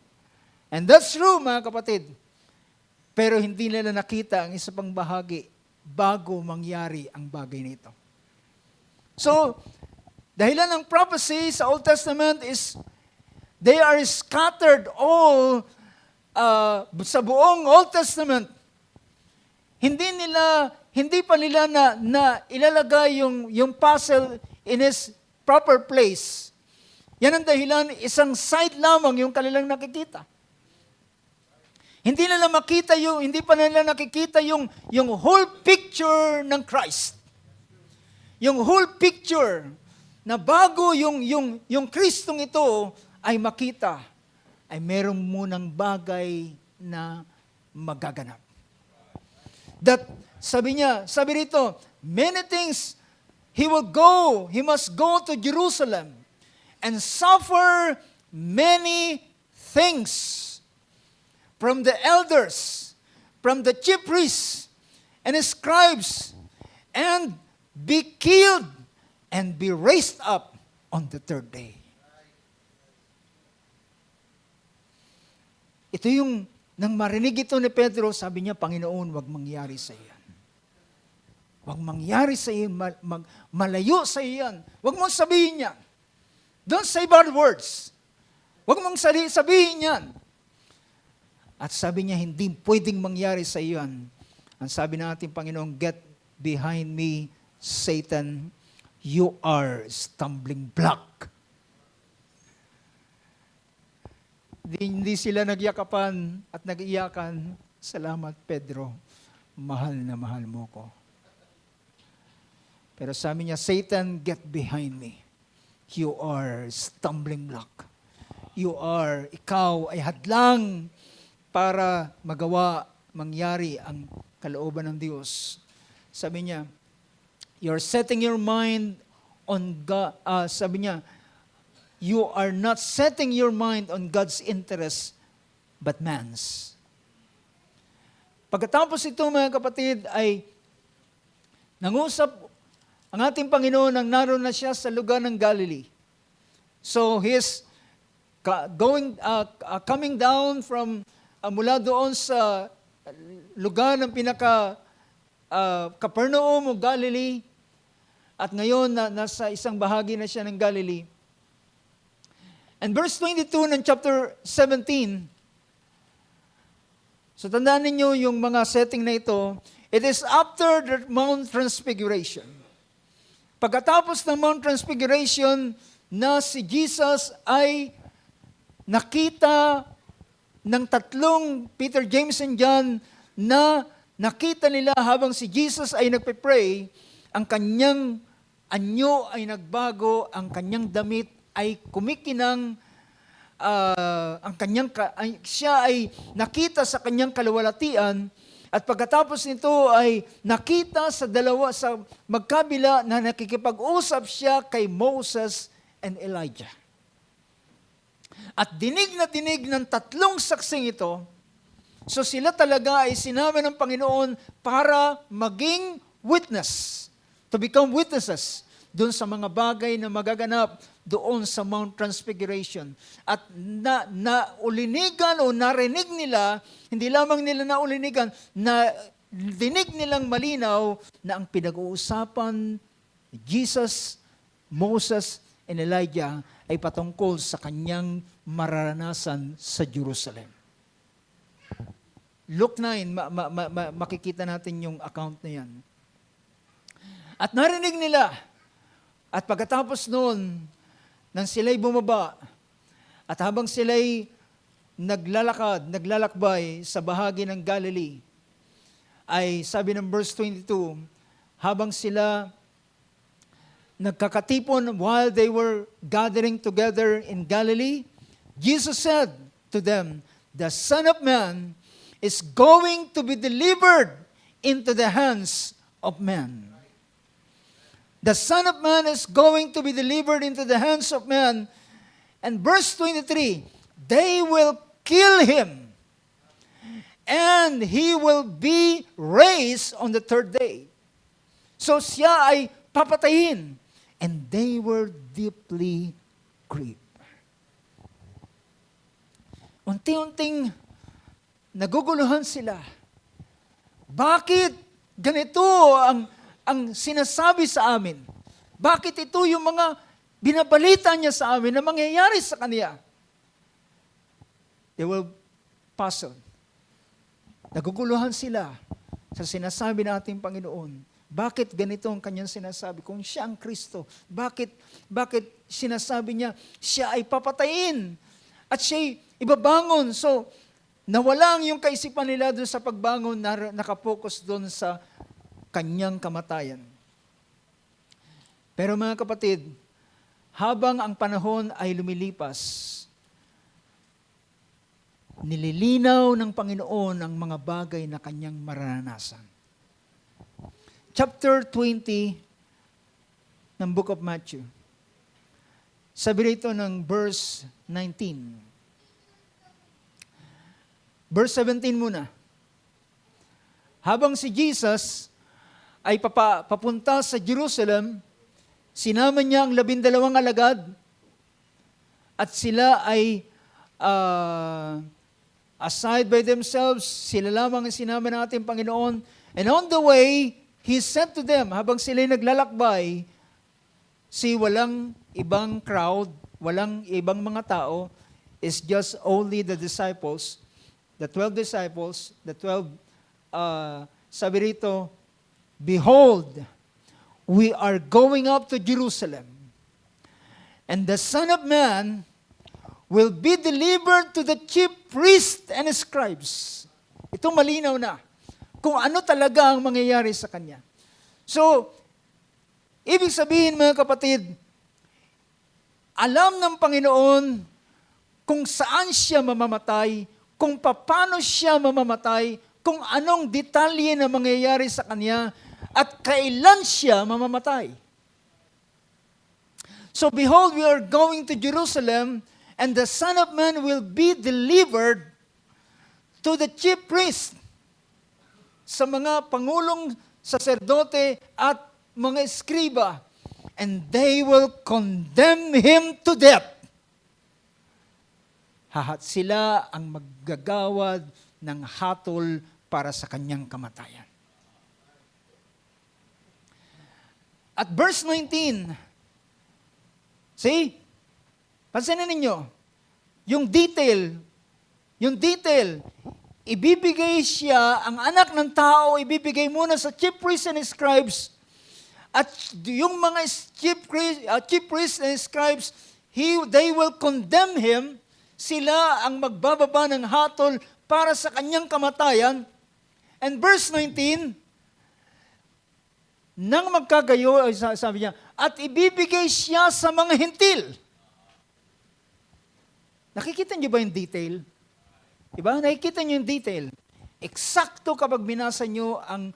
And that's true, mga kapatid. Pero hindi nila nakita ang isa pang bahagi bago mangyari ang bagay nito. So, dahilan ng prophecy sa Old Testament is they are scattered all sa buong Old Testament. Hindi pa nila na ilalagay yung puzzle in its proper place. Yan ang dahilan, isang side lamang yung kanilang nakikita. Hindi pa nila nakikita yung whole picture ng Christ. Yung whole picture na bago yung Kristong ito ay makita, ay merong munang bagay na magaganap. Sabi rito, many things he must go to Jerusalem and suffer many things from the elders, from the chief priests and scribes, and be killed and be raised up on the third day. Ito yung, nang marinig ito ni Pedro, sabi niya, Panginoon, wag mangyari sa iyan. Wag mangyari sa iyan, malayo sa iyan. Wag mong sabihin yan. Don't say bad words. Wag mong sabihin yan. At sabi niya, hindi pwedeng mangyari sa iyan. Ang sabi ng ating Panginoon, get behind me, Satan, you are stumbling block. Hindi sila nagyakapan at nag-iyakan, salamat Pedro, mahal na mahal mo ko. Pero sabi niya, Satan, get behind me. You are stumbling block. Ikaw ay hadlang para mangyari ang kalooban ng Diyos. Sabi niya, You're setting your mind on God. Sabi niya, you are not setting your mind on God's interest, but man's. Pagkatapos ito, mga kapatid, ay nangusap ang ating Panginoon nang naroon na siya sa lugar ng Galilee. So, he's coming down from mula doon sa lugar ng Capernaum o Galilee, at ngayon nasa isang bahagi na siya ng Galilee. And verse 22 ng chapter 17, so tandaan ninyo yung mga setting na ito, it is after the Mount Transfiguration. Pagkatapos ng Mount Transfiguration, na si Jesus ay nakita ng tatlong, Peter, James, and John, na nakita nila habang si Jesus ay nagpe-pray, ang kanyang anyo ay nagbago, ang kanyang damit ay kumikinang, siya ay nakita sa kanyang kaluwalhatian, at pagkatapos nito ay nakita sa magkabila na nakikipag-usap siya kay Moses and Elijah. At dinig na dinig ng tatlong saksing ito, so sila talaga ay sinama ng Panginoon para maging witness, to become witnesses doon sa mga bagay na magaganap doon sa Mount Transfiguration. At naulinigan o narinig nila, hindi lamang nila naulinigan, na dinig nilang malinaw na ang pinag-uusapan ni Jesus, Moses, and Elijah ay patungkol sa kanyang mararanasan sa Jerusalem. Luke 9, makikita natin yung account na yan. At narinig nila, at pagkatapos noon, nang sila'y bumaba, at habang sila'y naglalakbay sa bahagi ng Galilee, ay sabi ng verse 22, habang sila nagkakatipon while they were gathering together in Galilee, Jesus said to them, the Son of Man is going to be delivered into the hands of men. The Son of Man is going to be delivered into the hands of men. And verse 23, they will kill him, and he will be raised on the third day. So siya ay papatayin. And they were deeply grieved. Unti-unting naguguluhan sila. Bakit ganito ang sinasabi sa amin? Bakit ito yung mga binabalita niya sa amin na mangyayari sa kanya? They were puzzled. Naguguluhan sila sa sinasabi ng ating Panginoon. Bakit ganito ang kanyang sinasabi? Kung siya ang Kristo, bakit sinasabi niya, siya ay papatayin at siya'y ibabangon? So, nawalang yung kaisipan nila doon sa pagbangon, nakapokus doon sa kanyang kamatayan. Pero mga kapatid, habang ang panahon ay lumilipas, nililinaw ng Panginoon ang mga bagay na kanyang mararanasan. Chapter 20 ng Book of Matthew. Sabi rito ng verse 19. Verse 17 muna. Habang si Jesus ay papunta sa Jerusalem, sinama niya ang 12 alagad at sila ay aside by themselves, sila lamang ang sinama ng ating Panginoon. And on the way, He said to them, habang sila'y naglalakbay, walang ibang crowd, walang ibang mga tao, it's just only the disciples, the 12 disciples, sabi rito, behold, we are going up to Jerusalem, and the Son of Man will be delivered to the chief priests and scribes. Ito malinaw na kung ano talaga ang mangyayari sa kanya. So, ibig sabihin mga kapatid, alam ng Panginoon kung saan siya mamamatay, kung paano siya mamamatay, kung anong detalye na mangyayari sa kanya, at kailan siya mamamatay. So behold, we are going to Jerusalem, and the Son of Man will be delivered to the chief priest, sa mga pangulong saserdote at mga eskriba, and they will condemn him to death. Sila ang maggagawad ng hatol para sa kanyang kamatayan. At verse 19, see? Pansinin ninyo, yung detail, ibibigay siya, ang anak ng tao, ibibigay muna sa chief priests and scribes, at yung mga chief priests and scribes, they will condemn him, sila ang magbababa ng hatol para sa kanyang kamatayan. And verse 19, nang magkagayo, sabi niya, at ibibigay siya sa mga hentil. Nakikita niyo ba yung detail? Diba? Nakikita niyo yung detail. Eksakto kapag binasa niyo ang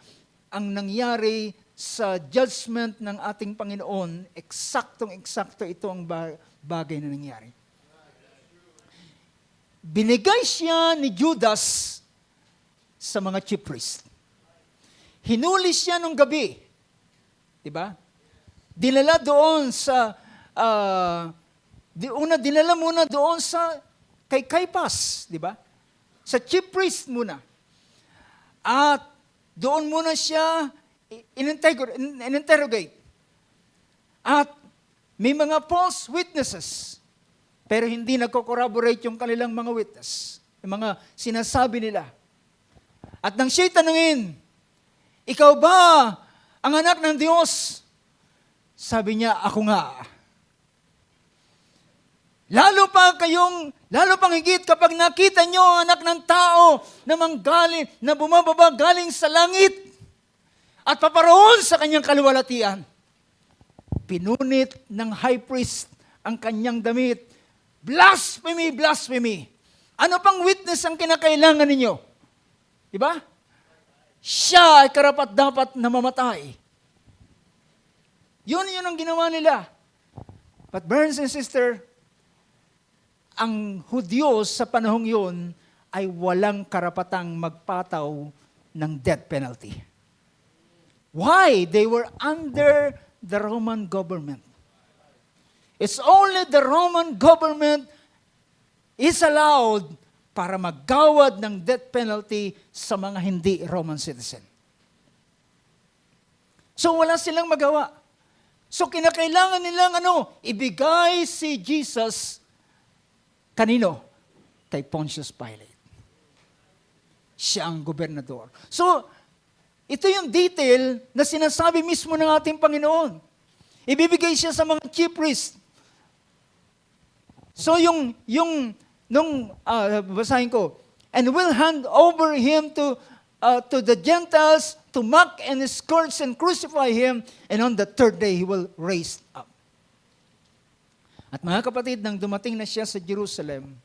nangyari sa judgment ng ating Panginoon, eksaktong-eksakto ito ang bagay na nangyari. Binigay siya ni Judas sa mga chief priest. Hinuli siya nung gabi. Diba? Dinala doon sa, dinala muna doon sa kay Caiaphas, diba? Sa chief priest muna. At doon muna siya in-interrogate. At may mga false witnesses, pero hindi nagko-corroborate yung kanilang mga witness, yung mga sinasabi nila. At nang siya'y tanungin, ikaw ba ang anak ng Diyos? Sabi niya, ako nga. Lalo pang higit kapag nakita niyo ang anak ng tao na bumababa galing sa langit at paparoon sa kanyang kaluwalhatian. Pinunit ng high priest ang kanyang damit. Blasphemy, blasphemy. Ano pang witness ang kinakailangan ninyo? Diba? Siya ay karapat-dapat na mamatay. Yun ang ginawa nila. But brothers and sisters, ang Hudyo sa panahong yun ay walang karapatang magpataw ng death penalty. Why? They were under the Roman government. It's only the Roman government is allowed para maggawad ng death penalty sa mga hindi Roman citizen. So wala silang magawa. So kinakailangan nilang ibigay si Jesus kanino? Kay Pontius Pilate. Siya ang gobernador. So, ito yung detail na sinasabi mismo ng ating Panginoon. Ibibigay siya sa mga chief priests. So, basahin ko, and will hand over him to the Gentiles to mock and scourge and crucify him, and on the third day he will raise up. At mga kapatid, nang dumating na siya sa Jerusalem,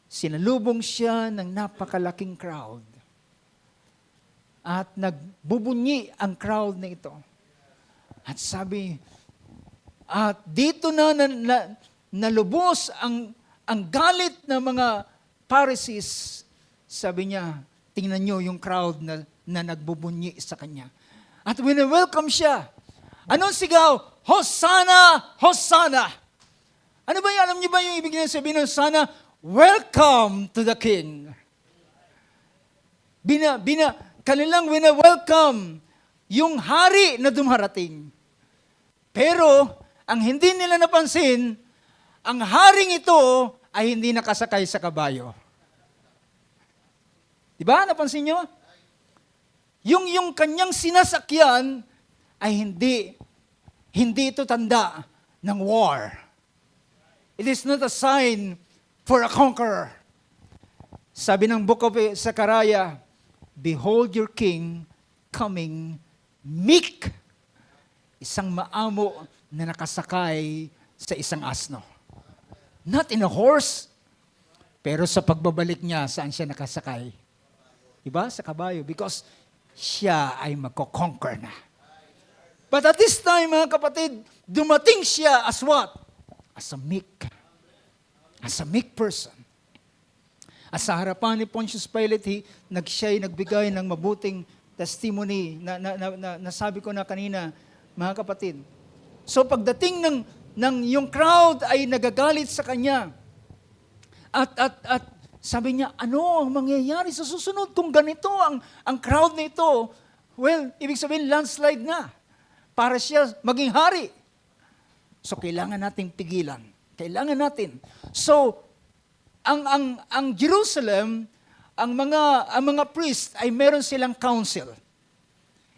sinalubong siya ng napakalaking crowd. At nagbubunyi ang crowd na ito. At sabi, at dito na nalubos ang galit ng mga Pharisees. Sabi niya, tingnan niyo yung crowd na nagbubunyi sa kanya. At wini-welcome siya. Anong sigaw? Hosanna! Hosanna! Ano ba yan? Alam niyo ba yung ibig sabihin ng Hosanna? Welcome to the King. Kanilang wina-welcome yung hari na dumarating. Pero, ang hindi nila napansin, ang haring ito ay hindi nakasakay sa kabayo. Diba? Napansin nyo? Yung kanyang sinasakyan ay hindi ito tanda ng war. It is not a sign for a conqueror. Sabi ng Book of Zechariah, behold your king coming meek. Isang maamo na nakasakay sa isang asno. Not in a horse, pero sa pagbabalik niya, saan siya nakasakay? Diba? Sa kabayo. Because siya ay magko-conquer na. But at this time, mga kapatid, dumating siya as what? As a meek person. At sa harapan ni Pontius Pilate, siya'y nagbigay ng mabuting testimony na sabi ko na kanina, mga kapatid. So pagdating ng yung crowd ay nagagalit sa kanya. At sabi niya, ano ang mangyayari sa susunod kung ganito ang crowd na ito? Well, ibig sabihin landslide na para siya maging hari. So kailangan nating pigilan. Kailangan natin. So ang Jerusalem, ang mga priest ay meron silang council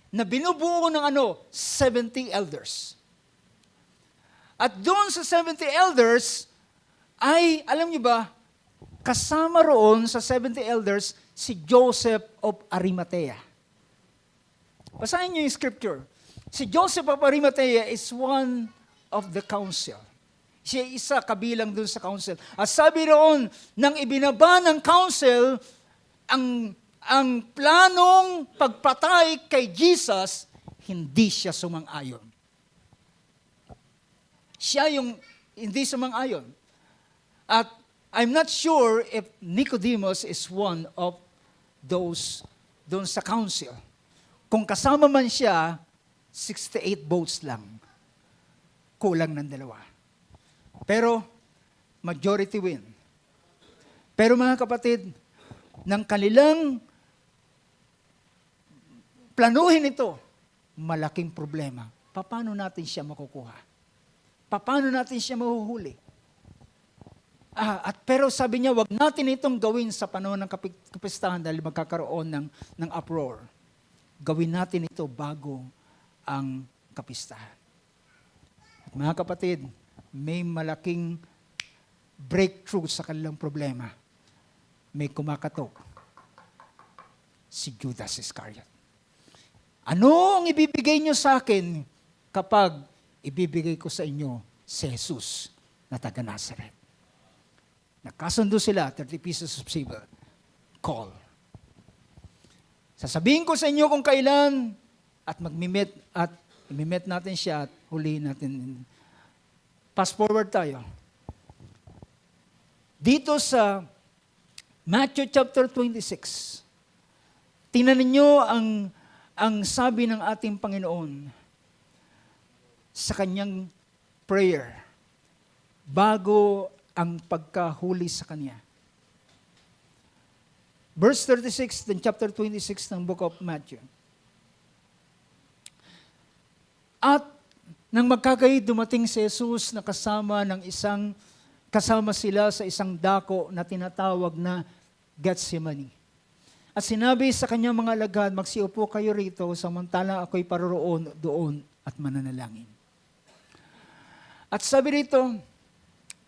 na binubuo ng 70 elders. At doon sa 70 elders ay, alam niyo ba, kasama roon sa 70 elders si Joseph of Arimathea. Basahin niyo yung scripture. Si Joseph of Arimathea is one of the council. Siya isa kabilang dun sa council. At sabi roon, nang ibinaba ng council, ang planong pagpatay kay Jesus, hindi siya sumang-ayon. Siya yung hindi sumang-ayon. At I'm not sure if Nicodemus is one of those doon sa council. Kung kasama man siya, 68 votes lang. Kulang ng 2. Pero, majority win. Pero mga kapatid, ng kanilang planuhin ito, malaking problema. Paano natin siya makukuha? Paano natin siya mahuhuli? Pero sabi niya, wag natin itong gawin sa panahon ng kapistahan dahil magkakaroon ng uproar. Gawin natin ito bago ang kapistahan. At mga kapatid, may malaking breakthrough sa kanilang problema. May kumakatok. Si Judas Iscariot. Ano ang ibibigay niyo sa akin kapag ibibigay ko sa inyo si Jesus na taga Nazareth? Nagkasundo sila, 30 pieces of silver. Call. Sasabihin ko sa inyo kung kailan at imimit natin siya at huliin natin. Fast forward tayo. Dito sa Matthew chapter 26, tingnan ninyo ang sabi ng ating Panginoon sa kanyang prayer bago ang pagkahuli sa kanya. Verse 36, then chapter 26 ng book of Matthew. At nang magkagayon, dumating si Jesus na kasama sila sa isang dako na tinatawag na Gethsemane. At sinabi sa kanyang mga alagad, magsiupo kayo rito samantalang ako'y paroroon doon at mananalangin. At sabi rito,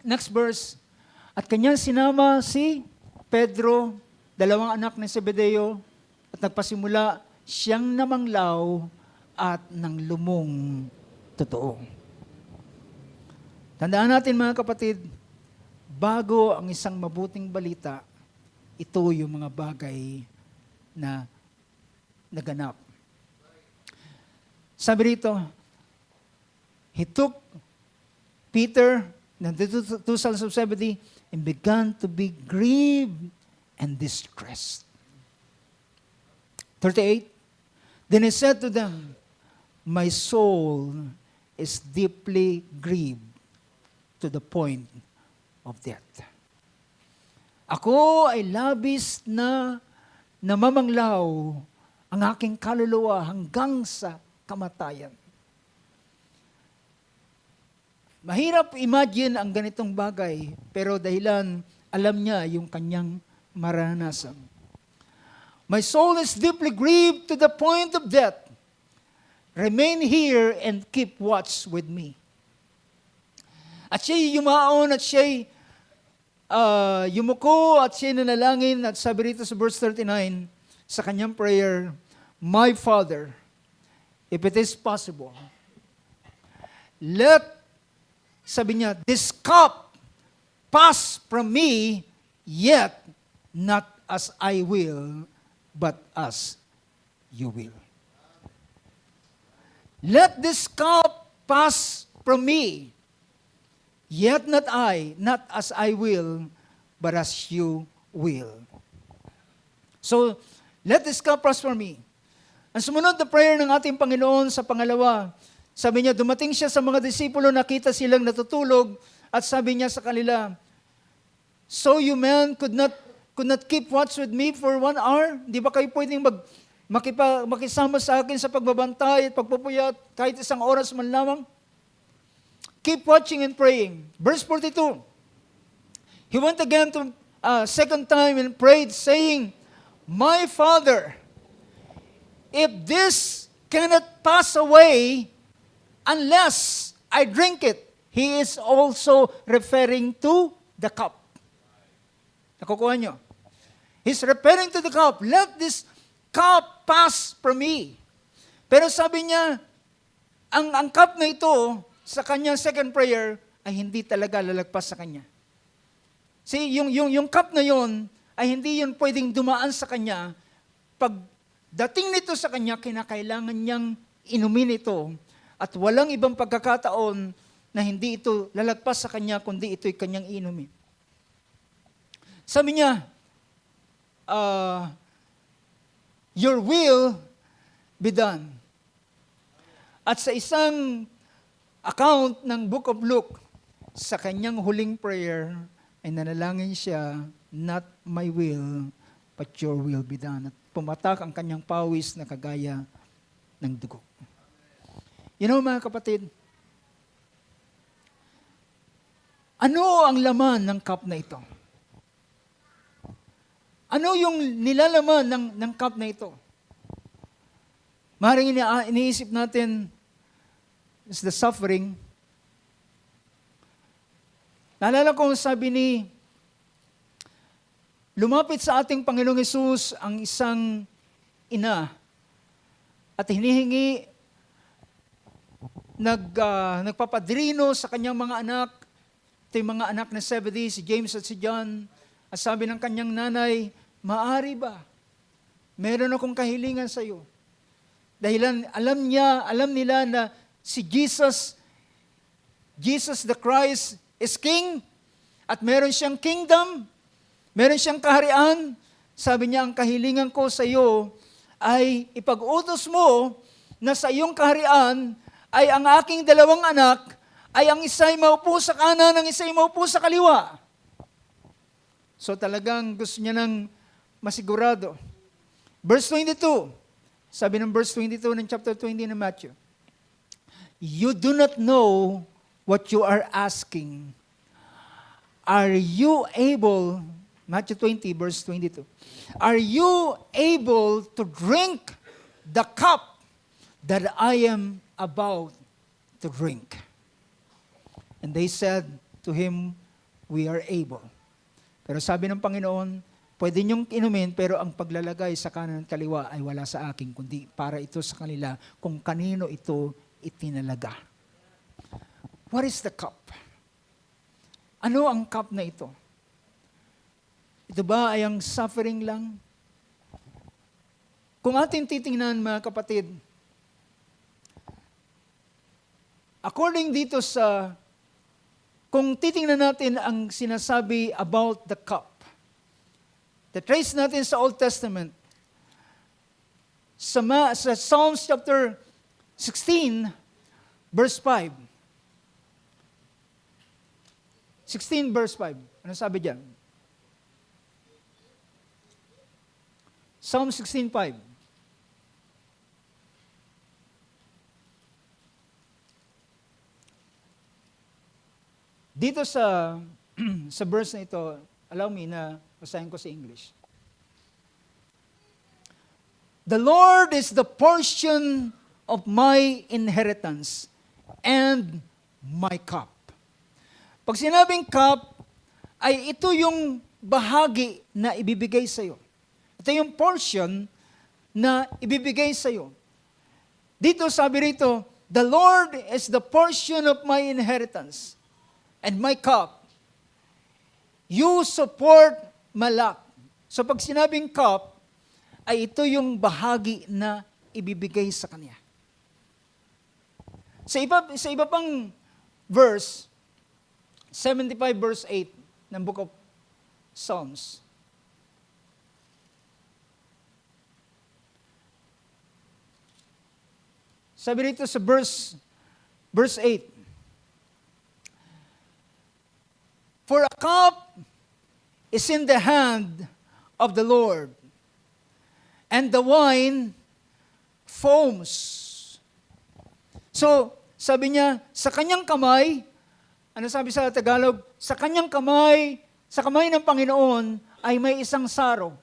next verse, at kanyang sinama si Pedro, 2 anak ni Zebedeo, at nagpasimula siyang namanglaw at nang lumong totoo. Tandaan natin mga kapatid, bago ang isang mabuting balita, ito yung mga bagay na naganap. Sabi rito, he took Peter, the two sons of Zebedee, and began to be grieved and distressed. 38, then he said to them, my soul is deeply grieved to the point of death. Ako ay labis na namamanglaw ang aking kaluluwa hanggang sa kamatayan. Mahirap imagine ang ganitong bagay, pero dahilan alam niya yung kanyang maranasan. My soul is deeply grieved to the point of death. Remain here and keep watch with me. At siya'y yumaon at siya'y yumuko at siya'y nanalangin at sabi rito sa verse 39 sa kanyang prayer, my Father, if it is possible, sabi niya, this cup pass from me, yet not as I will, but as you will. Let this cup pass from me, yet not I, not as I will, but as you will. So, let this cup pass from me. Ang sumunod na prayer ng ating Panginoon sa pangalawa, sabi niya, dumating siya sa mga disipulo, nakita silang natutulog, at sabi niya sa kanila, so you men could not keep watch with me for 1 hour? Di ba kayo pwedeng makisama sa akin sa pagbabantay at pagpupuyat kahit 1 oras man lamang? Keep watching and praying. Verse 42. He went again to second time and prayed, saying, my Father, if this cannot pass away unless I drink it. He is also referring to the cup. Nakukuha nyo? He's referring to the cup. Let this cup pass from me. Pero sabi niya, ang cup na ito, sa kanyang second prayer, ay hindi talaga lalagpas sa kanya. See, yung cup na yon ay hindi yun pwedeng dumaan sa kanya. Pag dating nito sa kanya, kinakailangan niyang inumin ito at walang ibang pagkakataon na hindi ito lalagpas sa kanya, kundi ito'y kanyang inumin. Sabi niya, your will be done. At sa isang account ng Book of Luke, sa kanyang huling prayer, ay nanalangin siya, not my will, but your will be done. At pumatak ang kanyang pawis na kagaya ng dugo. You know, mga kapatid, ano ang laman ng cup na ito? Ano yung nilalaman ng cup na ito? Maaaring iniisip natin is the suffering. Naalala ko sabi lumapit sa ating Panginoong Hesus ang isang ina at hinihingi, nagpapadrino sa kanyang mga anak. Ito yung mga anak na Zebedee, si James at si John. At sabi ng kanyang nanay, maari ba? Meron akong kahilingan sa iyo. Dahilan alam nila na si Jesus the Christ is King at meron siyang kingdom, meron siyang kaharian. Sabi niya, ang kahilingan ko sa iyo ay ipag-utos mo na sa iyong kaharian ay ang aking 2 anak ay ang isa'y maupo sa kanan, ang isa'y maupo sa kaliwa. So talagang gusto niya ng masigurado. Verse 22, sabi ng verse 22 ng chapter 20 ng Matthew, you do not know what you are asking. Are you able, Matthew 20, verse 22, are you able to drink the cup that I am about to drink? And they said to him, we are able. Pero sabi ng Panginoon, pwede niyong inumin, pero ang paglalagay sa kanan at kaliwa ay wala sa akin, kundi para ito sa kanila kung kanino ito itinalaga. What is the cup? Ano ang cup na ito? Ito ba ay ang suffering lang? Kung ating titingnan, mga kapatid, according dito kung titingnan natin ang sinasabi about the cup, trace natin sa Old Testament, sa Psalms chapter 16, verse 5. 16 verse 5. Ano sabi diyan? Psalm 16:5. Dito sa verse na ito, allow me na basahin ko sa English. The Lord is the portion of my inheritance and my cup. Pag sinabing cup, ay ito yung bahagi na ibibigay sa iyo. Ito yung portion na ibibigay sa iyo. Dito sabi rito, the Lord is the portion of my inheritance and my cup. You support my lot. So pag sinabing cup, ay ito yung bahagi na ibibigay sa kanya. Sa iba pang verse, 75 verse 8 ng Book of Psalms. Sabi rito sa verse 8, "For a cup is in the hand of the Lord, and the wine foams." So, sabi niya, sa kanyang kamay, ano sabi sa Tagalog? Sa kanyang kamay, sa kamay ng Panginoon ay may isang saro.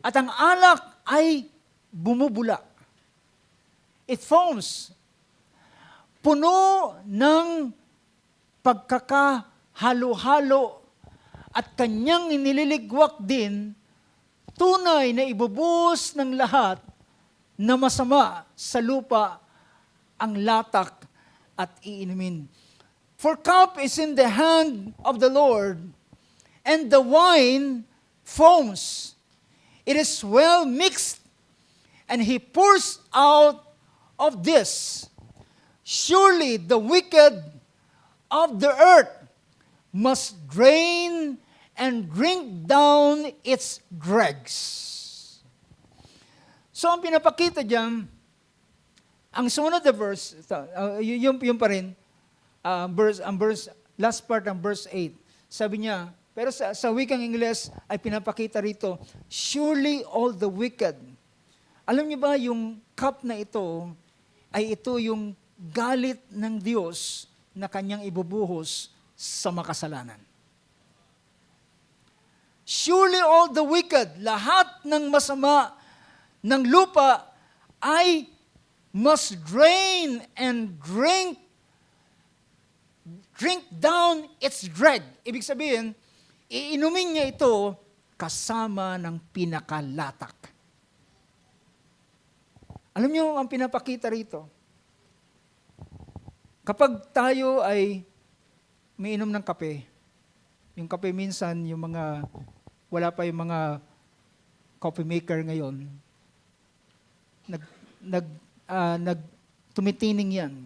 At ang alak ay bumubula. It foams. Puno ng pagkakahalo-halo at kanyang iniligwak din, tunay na ibubuhos ng lahat na masama sa lupa ang latak at iinumin. For cup is in the hand of the Lord, and the wine foams. It is well mixed, and he pours out of this. Surely the wicked of the earth must drain and drink down its dregs. So ang pinapakita diyan, ang sunod na verse, yung pa rin, last part ng verse 8, sabi niya, pero sa wikang Ingles ay pinapakita rito, surely all the wicked. Alam niyo ba yung cup na ito, ay ito yung galit ng Diyos na kanyang ibubuhos sa makasalanan. Surely all the wicked, lahat ng masama ng lupa ay must drain and drink down its dread. Ibig sabihin, iinumin niya ito kasama ng pinakalatak. Alam niyo ang pinapakita rito? Kapag tayo ay umiinom ng kape, yung kape minsan, yung mga, wala pa yung mga coffee maker ngayon, tumitining yan.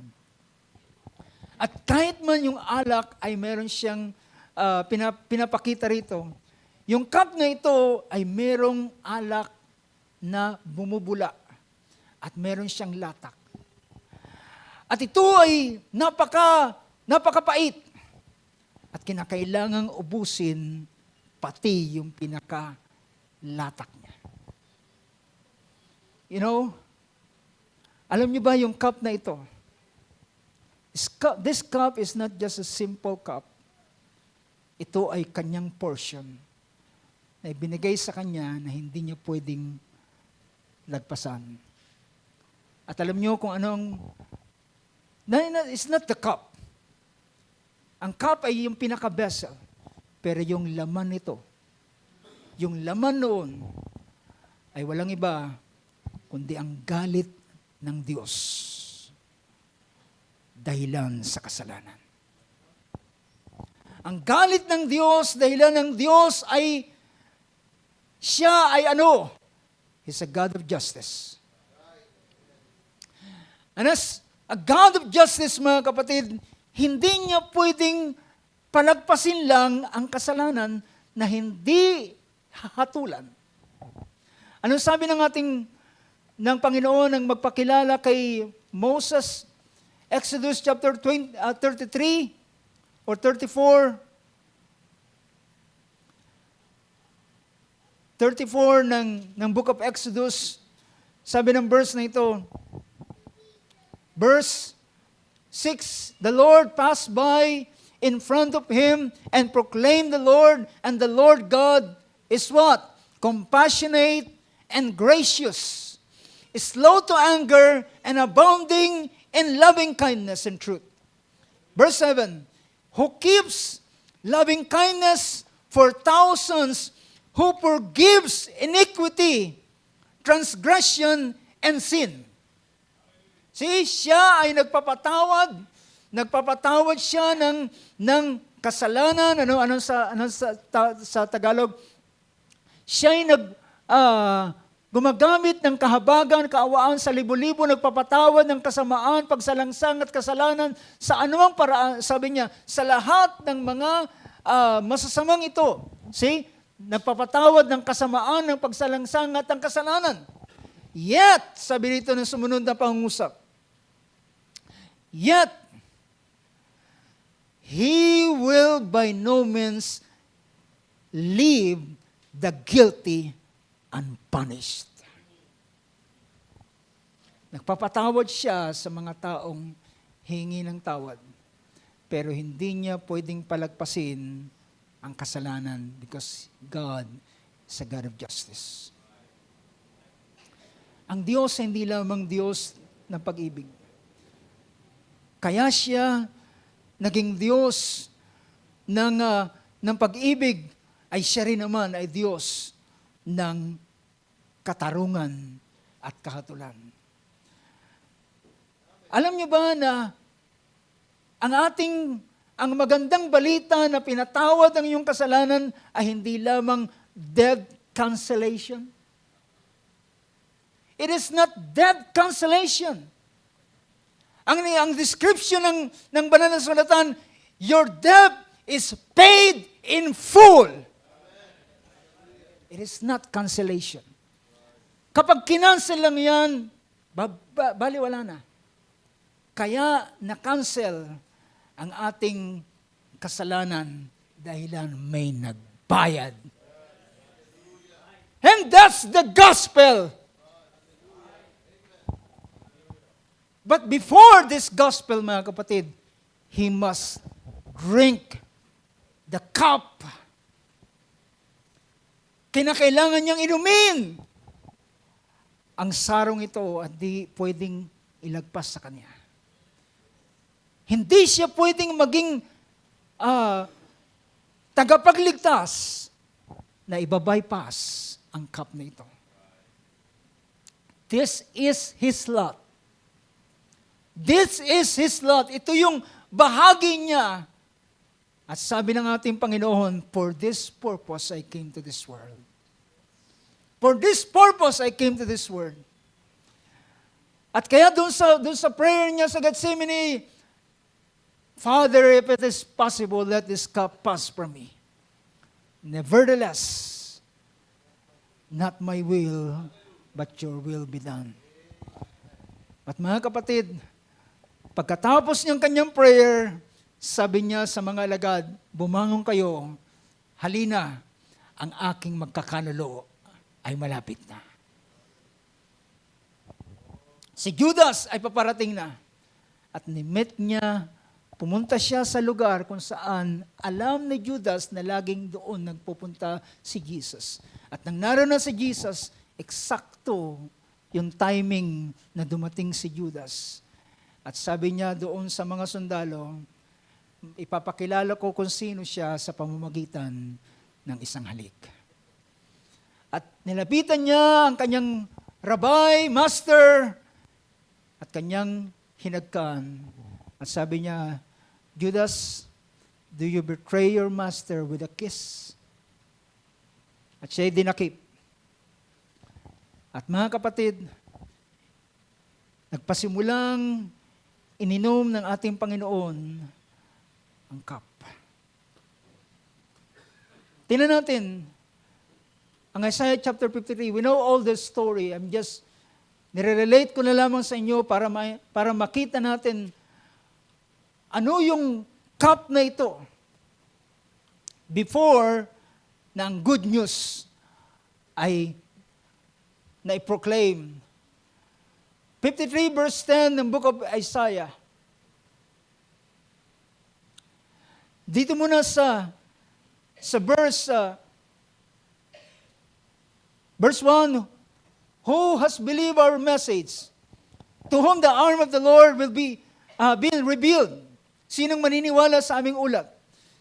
At kahit man yung alak ay meron siyang pinapakita rito, yung cup na ito ay merong alak na bumubula at meron siyang latak. At ito ay napakapait at kinakailangang ubusin pati yung pinaka-latak niya. You know, alam niyo ba yung cup na ito? This cup is not just a simple cup. Ito ay kanyang portion na ibinigay sa kanya na hindi niya pwedeng lagpasan. At alam niyo kung anong, it's not the cup. Ang cup ay yung pinaka-vessel. Pero yung laman nito, yung laman noon, ay walang iba, kundi ang galit ng Diyos. Dahilan sa kasalanan. Ang galit ng Diyos, dahilan ng Diyos ay, siya ay ano? He's a God of justice. And as a God of justice, mga kapatid, hindi niya pwedeng palagpasin lang ang kasalanan na hindi hatulan. Anong sabi ng Panginoon nang magpakilala kay Moses? Exodus chapter 33 or 34. 34 ng Book of Exodus, sabi ng verse na ito, verse 6, the Lord passed by in front of him and proclaimed the Lord, and the Lord God is what? Compassionate and gracious, slow to anger and abounding in loving kindness and truth. Verse 7, who keeps loving kindness for thousands, who forgives iniquity, transgression, and sin. See, siya ay nagpapatawad siya ng kasalanan, sa Tagalog, siya ay gumagamit ng kahabagan, kaawaan sa libo-libo, nagpapatawad ng kasamaan, pagsalangsang at kasalanan sa anumang paraan, sabi niya, sa lahat ng mga masasamang ito. See? Nagpapatawad ng kasamaan, ng pagsalangsang at ng kasalanan. Yet, sabi dito ng sumunod na pangungusap, yet, He will by no means leave the guilty unpunished. Nagpapatawad siya sa mga taong hingi ng tawad, pero hindi niya pwedeng palagpasin ang kasalanan because God is a God of justice. Ang Diyos ay hindi lamang Diyos ng pag-ibig. Kaya siya naging Diyos ng pag-ibig, ay siya rin naman ay Diyos ng katarungan at kahatulan. Alam niyo ba na ang magandang balita na pinatawad ang iyong kasalanan ay hindi lamang debt cancellation? It is not debt cancellation. Ang description ng banal na sulatan, your debt is paid in full. It is not cancellation. Kapag kinancel lang yan, baliwala na. Kaya na-cancel ang ating kasalanan dahilan may nagbayad. And that's the gospel. But before this gospel, mga kapatid, he must drink the cup. Kinakailangan niyang inumin ang sarong ito at di pwedeng ilagpas sa kanya. Hindi siya pwedeng maging tagapagligtas na ibabypass ang cup na ito. This is his lot. This is his lot. Ito yung bahagi niya. At sabi ng ating Panginoon, for this purpose I came to this world. For this purpose I came to this world. At kaya doon sa prayer niya sa Gethsemane, Father, if it is possible, let this cup pass from me. Nevertheless, not my will, but your will be done. At mga kapatid, pagkatapos niyang kanyang prayer, sabi niya sa mga alagad, bumangon kayo, halina, ang aking magkakanulo ay malapit na. Si Judas ay paparating na. At nimit niya, pumunta siya sa lugar kung saan alam ni Judas na laging doon nagpupunta si Jesus. At nang naroon na si Jesus, eksakto yung timing na dumating si Judas. At sabi niya doon sa mga sundalo, ipapakilala ko kung sino siya sa pamamagitan ng isang halik. At nilapitan niya ang kanyang rabbi, master, at kanyang hinagkan. At sabi niya, Judas, do you betray your master with a kiss? At siya'y dinakip. At mga kapatid, nagpasimulang ininom ng ating Panginoon ang cup. Tingnan natin, ang Isaiah chapter 53, we know all this story. I'm just, nire-relate ko na lamang sa inyo para makita natin ano yung cup na ito before na ang good news ay na-proclaim. 53 verse 10 ng book of Isaiah. Dito muna sa verse 1, who has believed our message? To whom the arm of the Lord will be revealed? Sinong maniniwala sa aming ulat?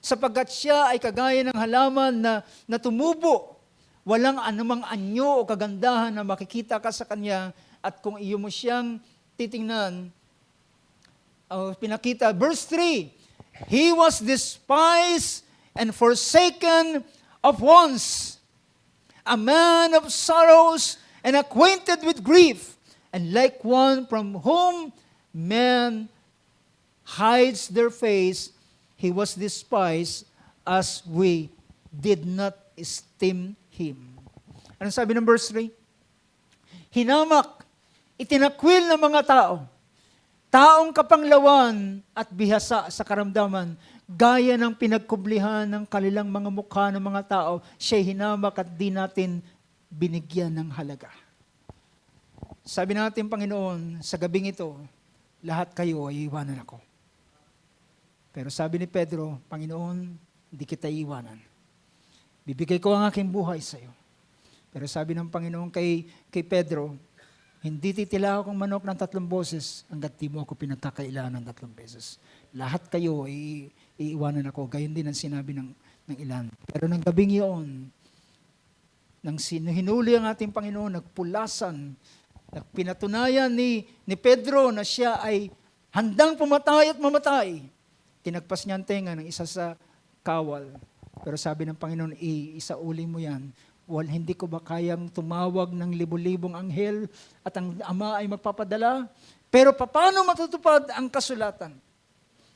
Sapagkat siya ay kagaya ng halaman na tumubo, walang anumang anyo o kagandahan na makikita ka sa kanya. At kung iyo mo siyang titingnan, pinakita, verse 3, he was despised and forsaken of ones, a man of sorrows and acquainted with grief, and like one from whom men hides their face, he was despised, as we did not esteem him. Ano sabi ng verse 3? Hinamak, itinakwil ng mga tao, taong kapanglawan at bihasa sa karamdaman, gaya ng pinagkublihan ng kanilang mga mukha ng mga tao, siya'y hinamak at di natin binigyan ng halaga. Sabi natin, Panginoon, sa gabing ito, lahat kayo ay iwanan ako. Pero sabi ni Pedro, Panginoon, hindi kita iwanan. Bibigay ko ang aking buhay sa iyo. Pero sabi ng Panginoon kay Pedro, hindi titila akong manok ng 3 boses hanggat di mo ako pinagkakailangan ng 3 beses. Lahat kayo ay iiwanan ako. Gayon din ang sinabi ng ilan. Pero ng gabing iyon, nang hinuli ang ating Panginoon, nagpulasan, pinatunayan ni Pedro na siya ay handang pumatay at mamatay. Tinagpas niya ang tenga ng isa sa kawal. Pero sabi ng Panginoon, isauli mo yan. Well, hindi ko ba kayang tumawag ng libu-libong anghel at ang Ama ay magpapadala? Pero paano matutupad ang kasulatan?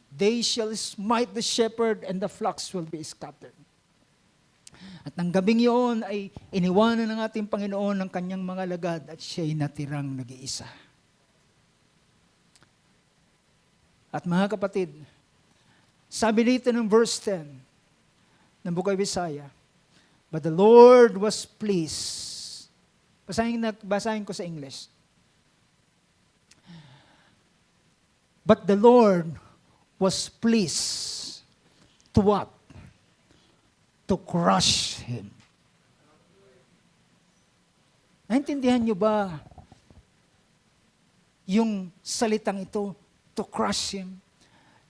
They shall smite the shepherd and the flocks will be scattered. At ng gabing iyon ay iniwanan ng ating Panginoon ng kanyang mga lagad at siya'y natirang nag-iisa. At mga kapatid, sabi dito ng verse 10 ng Book of Isaiah, but the Lord was pleased. Basahin ko sa English. But the Lord was pleased to what? To crush him. Naintindihan niyo ba yung salitang ito, to crush him?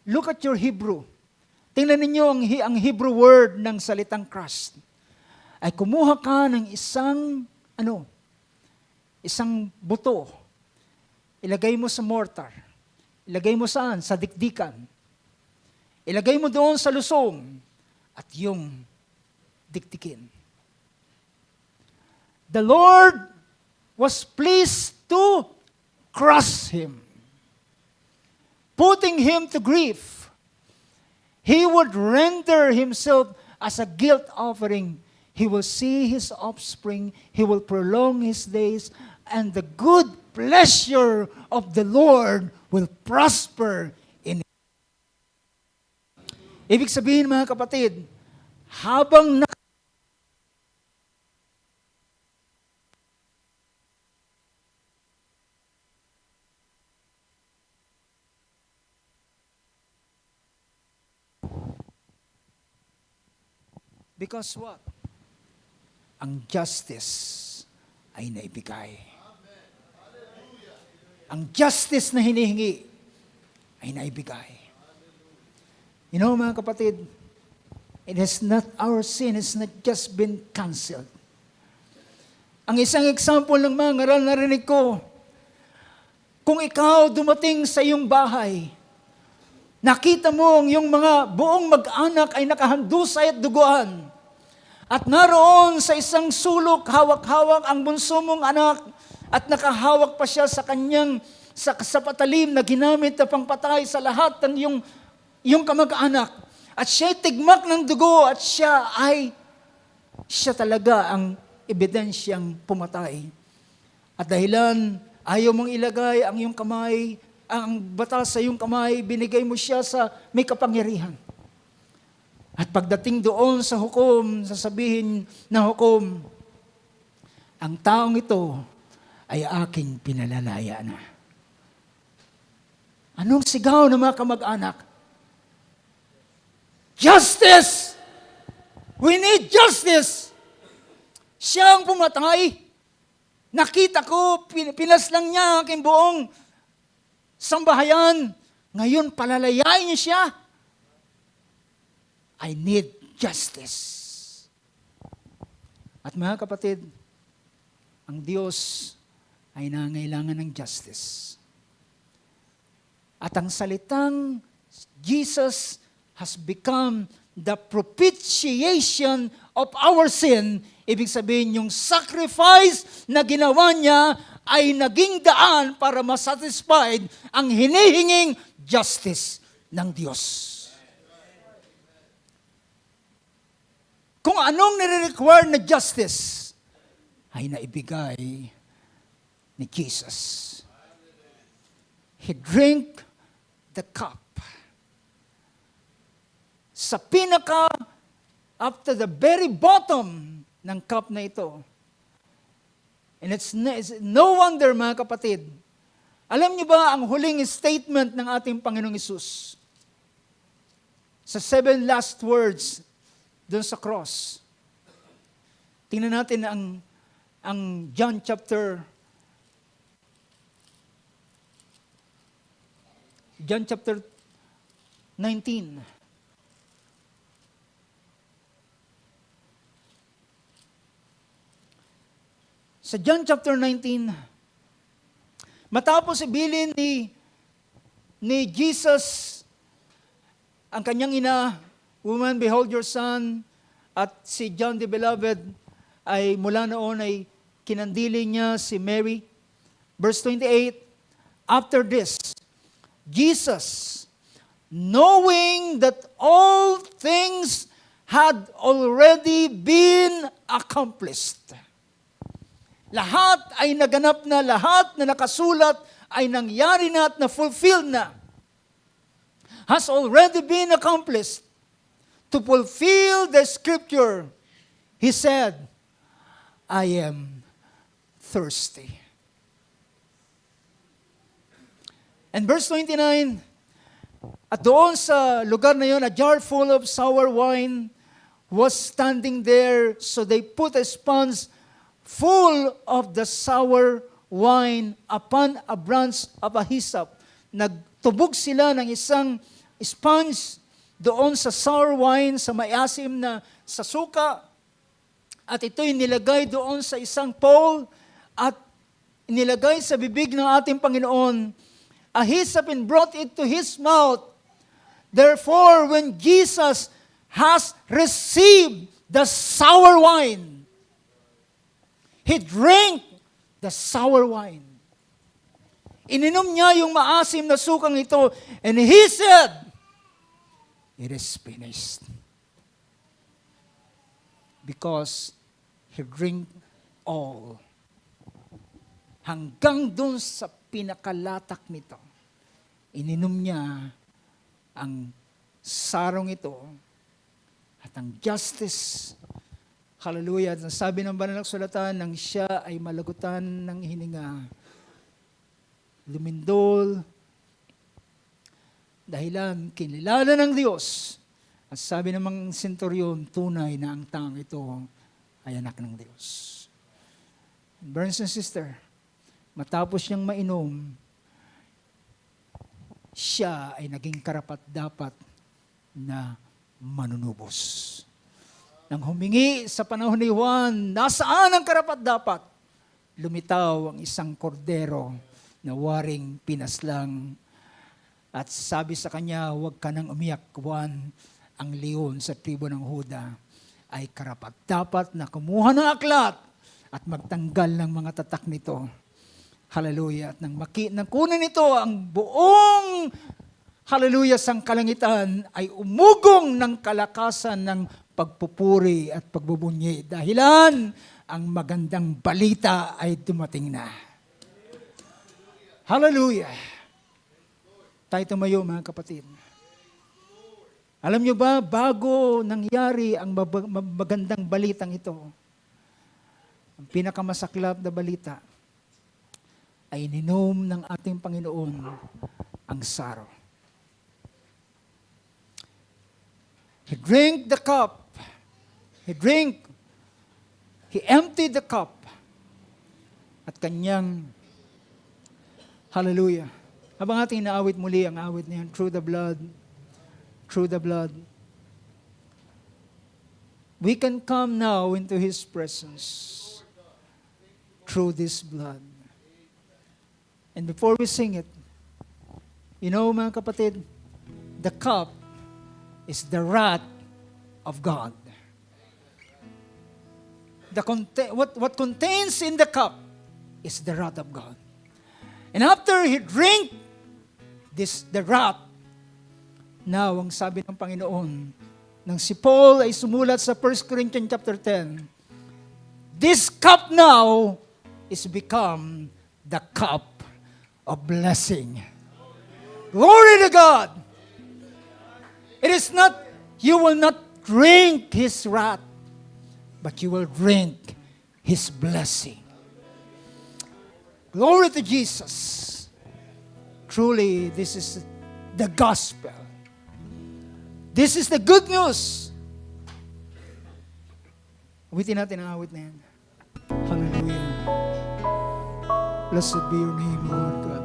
Look at your Hebrew. Tingnan ninyo ang Hebrew word ng salitang crush. Ay kumuha ka ng isang buto. Ilagay mo sa mortar. Ilagay mo saan? Sa dikdikan. Ilagay mo doon sa lusong at yung diktikin. The Lord was pleased to crush him, putting him to grief. He would render himself as a guilt offering. He will see his offspring. He will prolong his days. And the good pleasure of the Lord will prosper in him. Ibig sabihin, mga kapatid, habang because what? Ang justice ay naibigay. Ang justice na hinihingi ay naibigay. You know, mga kapatid, it is not our sin, it's not just been canceled. Ang isang example ng mga ngaral narinig ko, kung ikaw dumating sa iyong bahay, nakita mo ang iyong mga buong mag-anak ay nakahandusay at duguan, at naroon sa isang sulok, hawak-hawak ang bunso mong anak, at nakahawak pa siya sa kanyang sa patalim na ginamit na pangpatay sa lahat ng iyong kamag-anak. At siya'y tigmak ng dugo at siya talaga ang ebidensyang pumatay. At dahilan ayaw mong ilagay ang iyong kamay, ang batal sa iyong kamay, binigay mo siya sa may kapangyarihan. At pagdating doon sa hukom, sasabihin na hukom, ang taong ito ay aking pinalalaya na. Anong sigaw ng mga kamag-anak? Justice! We need justice! Siya ang pumatay. Nakita ko, pinaslang niya ang aking buong sambahayan. Ngayon, palalayain niya siya. I need justice. At mga kapatid, ang Diyos ay nangailangan ng justice. At ang salitang Jesus has become the propitiation of our sin. Ibig sabihin, yung sacrifice na ginawa niya ay naging daan para masatisfied ang hinihinging justice ng Diyos. Kung anong nire-require na justice ay naibigay ni Jesus. He drank the cup. Sa pinaka, up to the very bottom ng cup na ito. And it's no wonder, mga kapatid, alam niyo ba ang huling statement ng ating Panginoong Hesus? Sa 7 last words doon sa cross. Tingnan natin ang John chapter 19. Sa John chapter 19, matapos ibilin ni Jesus ang kanyang ina, "Woman, behold your son," at si John the Beloved ay mula noon ay kinandili niya si Mary. Verse 28, after this, Jesus, knowing that all things had already been accomplished. Lahat ay naganap na, lahat na nakasulat ay nangyari na at na-fulfill na. Has already been accomplished. To fulfill the scripture, He said, I am thirsty. And verse 29, at doon sa lugar na yon, a jar full of sour wine was standing there, so they put a sponge full of the sour wine upon a branch of a hyssop. Nagtubog sila ng isang sponge doon sa sour wine, sa maiasim na sa suka, at ito'y nilagay doon sa isang pole at nilagay sa bibig ng ating Panginoon a hyssop and brought it to His mouth. Therefore, when Jesus has received the sour wine, He drank the sour wine. Ininom niya yung maasim na sukang ito, and He said, it is finished. Because He drank all. Hanggang dun sa pinakalatak nito, ininom niya ang sarong ito at ang justice. Hallelujah. At sabi ng banal na kasulatan, nang siya ay malagutan ng hininga, lumindol, dahilan kinilala ng Diyos. At sabi ng mga senturyon, tunay na ang taong ito ay anak ng Diyos. Brothers and sisters, matapos niyang mainom, siya ay naging karapat-dapat na manunubos. Nang humingi sa panahon ni Juan, nasaan ang karapat-dapat? Lumitaw ang isang kordero na waring pinaslang. At sabi sa kanya, huwag ka nang umiyak, Juan. Ang leon sa tribo ng Huda ay karapat-dapat na kumuha ng aklat at magtanggal ng mga tatak nito. Hallelujah. At nang kunin nito ang buong hallelujah sang kalangitan ay umugong ng kalakasan ng pagpupuri at pagbubunyi. Dahilan, ang magandang balita ay dumating na. Hallelujah. Tayo tumayo, mga kapatid. Alam nyo ba, bago nangyari ang magandang balitang ito, ang pinakamasaklap na balita ay ininom ng ating Panginoon ang saro. He drank the cup. He emptied the cup. At kanyang, hallelujah. Habang ating naawit muli ang awit niyan, through the blood, we can come now into His presence through this blood. And before we sing it, you know, mga kapatid, the cup is the wrath of God. what contains in the cup is the wrath of God. And after he drank the wrath, now, ang sabi ng Panginoon, nang si Paul ay sumulat sa 1 Corinthians chapter 10, this cup now is become the cup of blessing. Glory to God! It is not, you will not drink His wrath, but you will drink His blessing. Glory to Jesus. Truly, this is the gospel. This is the good news. Awitin natin ang awit na yan. Hallelujah. Blessed be your name, Lord God.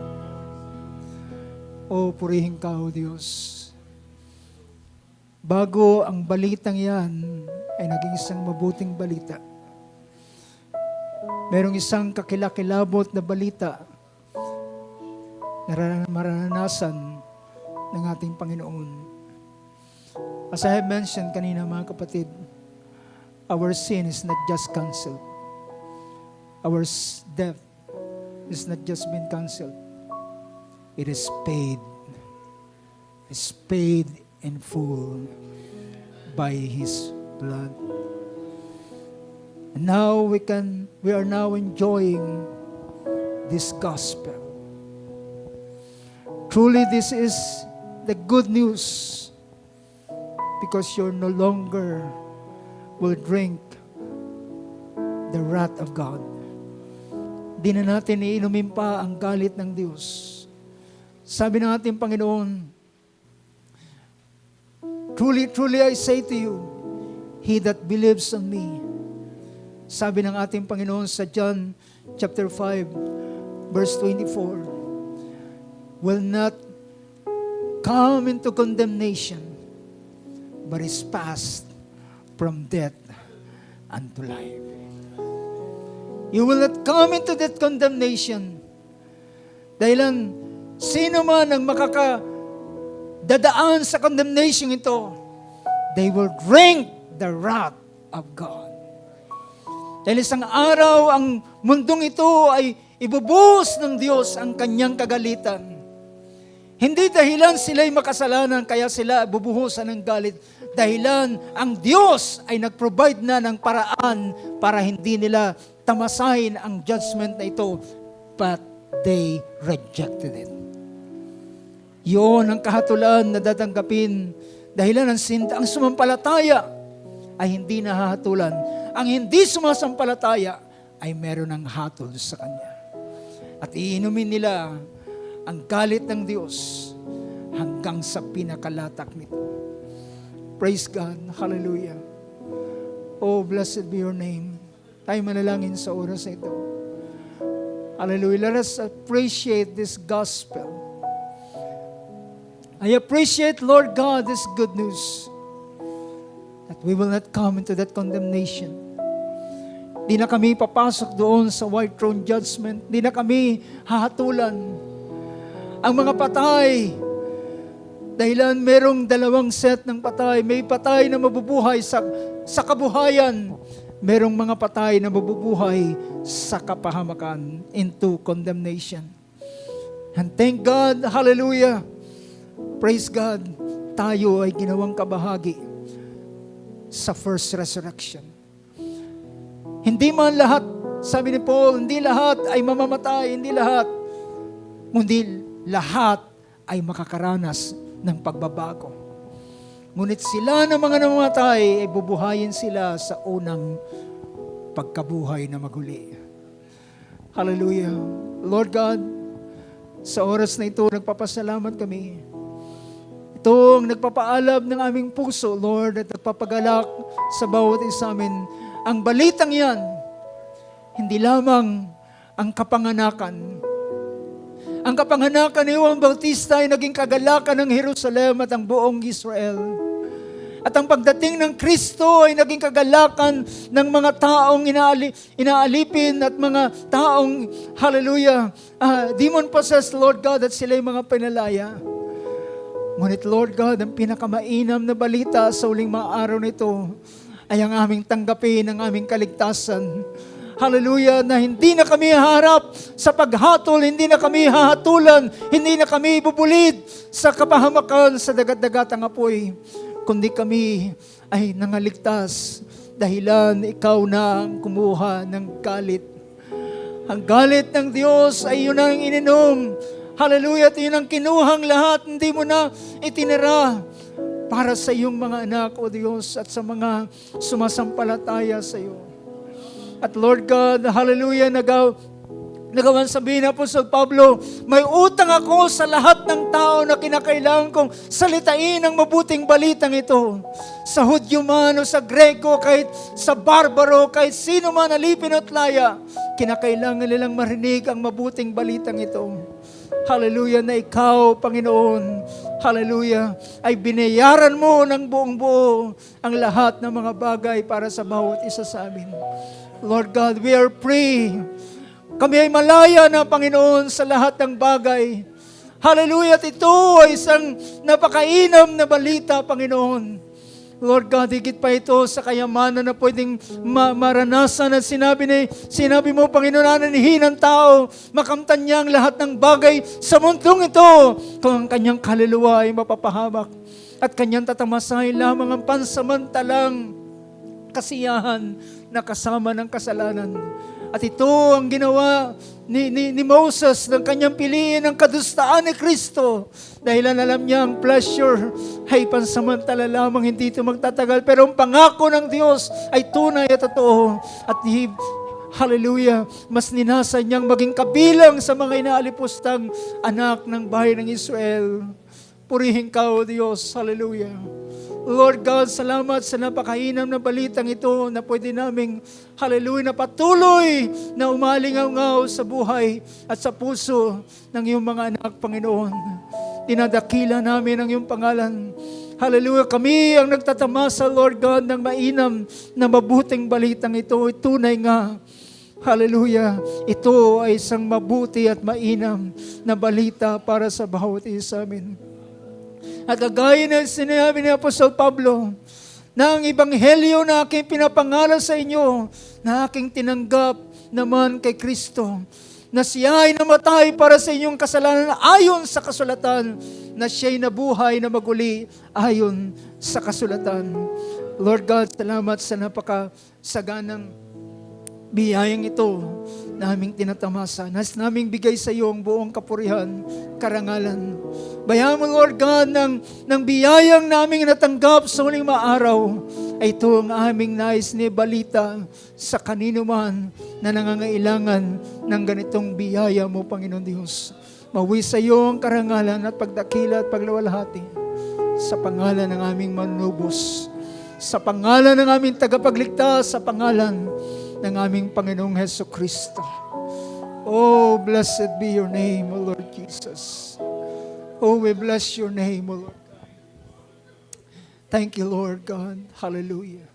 O purihin ka, O Diyos. Bago ang balitang yan ay naging isang mabuting balita, merong isang kakilakilabot na balita na maranasan ng ating Panginoon. As I have mentioned kanina, mga kapatid, our sin is not just canceled. Our death is not just been canceled. It is paid. It's paid in full by His blood. And now we are now enjoying this gospel. Truly, this is the good news, because you no longer will drink the wrath of God. Di na natin iinumin pa ang galit ng Diyos. Sabi ng ating Panginoon, truly, truly I say to you, he that believes on me. Sabi ng ating Panginoon sa John chapter 5, verse 24, will not come into condemnation, but is passed from death unto life. You will not come into that condemnation. Dahilan, sino man ang makakadadaan sa condemnation ito, they will drink the wrath of God. Dahil isang araw, ang mundong ito ay ibubuhos ng Diyos ang kanyang kagalitan. Hindi dahilan sila'y makasalanan, kaya sila bubuhusan ng galit. Dahilan, ang Diyos ay nag-provide na ng paraan para hindi nila tamasahin ang judgment na ito, but they rejected it. Yun ang kahatulan na datanggapin. Dahilan ang sumampalataya ay hindi nahahatulan. Ang hindi sumasampalataya ay meron ng hatol sa Kanya. At iinumin nila ang galit ng Diyos hanggang sa pinakalatak nito. Praise God. Hallelujah. Oh, blessed be your name. Tayo manalangin sa oras na ito. Hallelujah. Let us appreciate this gospel. I appreciate, Lord God, this good news that we will not come into that condemnation. Di na kami papasok doon sa white throne judgment. Di na kami hahatulan. Ang mga patay, dahilan merong dalawang set ng patay. May patay na mabubuhay sa kabuhayan. Merong mga patay na mabubuhay sa kapahamakan, into condemnation. And thank God, hallelujah, praise God, tayo ay ginawang kabahagi sa first resurrection. Hindi man lahat, sabi ni Paul, hindi lahat ay mamamatay, hindi lahat, kundi lahat ay makakaranas ng pagbabago. Ngunit sila na mga namamatay, ay bubuhayin sila sa unang pagkabuhay na maguli. Hallelujah. Lord God, sa oras na ito, nagpapasalamat kami. Ito ang nagpapaalab ng aming puso, Lord, at nagpapagalak sa bawat isa amin. Ang balitang yan, hindi lamang ang kapanganakan. Ang kapanganakan ni Juan Bautista ay naging kagalakan ng Jerusalem at ang buong Israel. At ang pagdating ng Kristo ay naging kagalakan ng mga taong inaalipin at mga taong, hallelujah, demon-possessed, Lord God, at sila'y mga pinalaya. Ngunit, Lord God, ang pinakamainam na balita sa uling mga araw nito ay ang aming tanggapin ang aming kaligtasan. Hallelujah, na hindi na kami harap sa paghatol, hindi na kami hahatulan, hindi na kami bubulid sa kapahamakan sa dagat-dagatang apoy, kundi kami ay nangaligtas dahilan ikaw na ang kumuha ng galit. Ang galit ng Diyos ay yun ang ininom. Hallelujah, at yun ang kinuhang lahat, hindi mo na itinira para sa iyong mga anak, O Diyos, at sa mga sumasampalataya sa iyo. At Lord God, hallelujah, nagawan sabihin na Apostol Pablo, may utang ako sa lahat ng tao na kinakailangan kong salitain ang mabuting balitang ito. Sa Hudyo man o sa Greko, kahit sa Barbaro, kahit sino man alipin at laya, kinakailangan nilang marinig ang mabuting balitang ito. Hallelujah, na ikaw, Panginoon, hallelujah, ay binayaran mo ng buong buo ang lahat ng mga bagay para sa bawat isa sa amin. Lord God, we are free. Kami ay malaya na, Panginoon, sa lahat ng bagay. Hallelujah, at ito ay isang napakainam na balita, Panginoon. Lord God, higit pa ito sa kayamanan na pwedeng maranasan at sinabi mo, Panginoon, ananihin ng tao, makamtan niya ang lahat ng bagay sa mundong ito kung ang kanyang kaluluwa ay mapapahamak at kanyang tatamasahin lamang ang pansamantalang kasiyahan na kasama ng kasalanan. At ito ang ginawa ni Moses ng kanyang piliin ang kadustaan ni Kristo. Dahil alam niya ang pleasure ay pansamantala lamang, hindi ito magtatagal. Pero ang pangako ng Diyos ay tunay at totoo. At hallelujah, mas ninasa niyang maging kabilang sa mga inaalipustang anak ng bahay ng Israel. Purihin ka, O Diyos. Hallelujah. Lord God, salamat sa napakainam na balitang ito na pwede naming, hallelujah, na patuloy na umalingaw-ngaw sa buhay at sa puso ng iyong mga anak, Panginoon. Dinadakila namin ang iyong pangalan. Hallelujah, kami ang nagtatamasa, Lord God, ng mainam na mabuting balitang ito. Tunay nga, hallelujah, ito ay isang mabuti at mainam na balita para sa bawat isa amin. At kagaya na sinabi ni Apostol Pablo, na ang ebanghelyo na aking pinapangaral sa inyo, na aking tinanggap naman kay Kristo, na siya ay namatay para sa inyong kasalanan ayon sa kasulatan, na siya'y nabuhay na maguli ayon sa kasulatan. Lord God, salamat sa napakasaganang biyayang ito naming tinatamasa. Nais naming bigay sa iyo ang buong kapurihan, karangalan. Bayaan mo, Lord God, ng biyayang naming natanggap sa huling maaraw, ay ito ang aming nais ni balita sa kanino man na nangangailangan ng ganitong biyaya mo, Panginoon Diyos. Mawi sa iyo ang karangalan at pagdakila at paglawalhati sa pangalan ng aming manubos, sa pangalan ng aming tagapagligtas, sa pangalan ng aming Panginoong Heso Kristo. Oh, blessed be your name, O Lord Jesus. Oh, we bless your name, O Lord God. Thank you, Lord God. Hallelujah.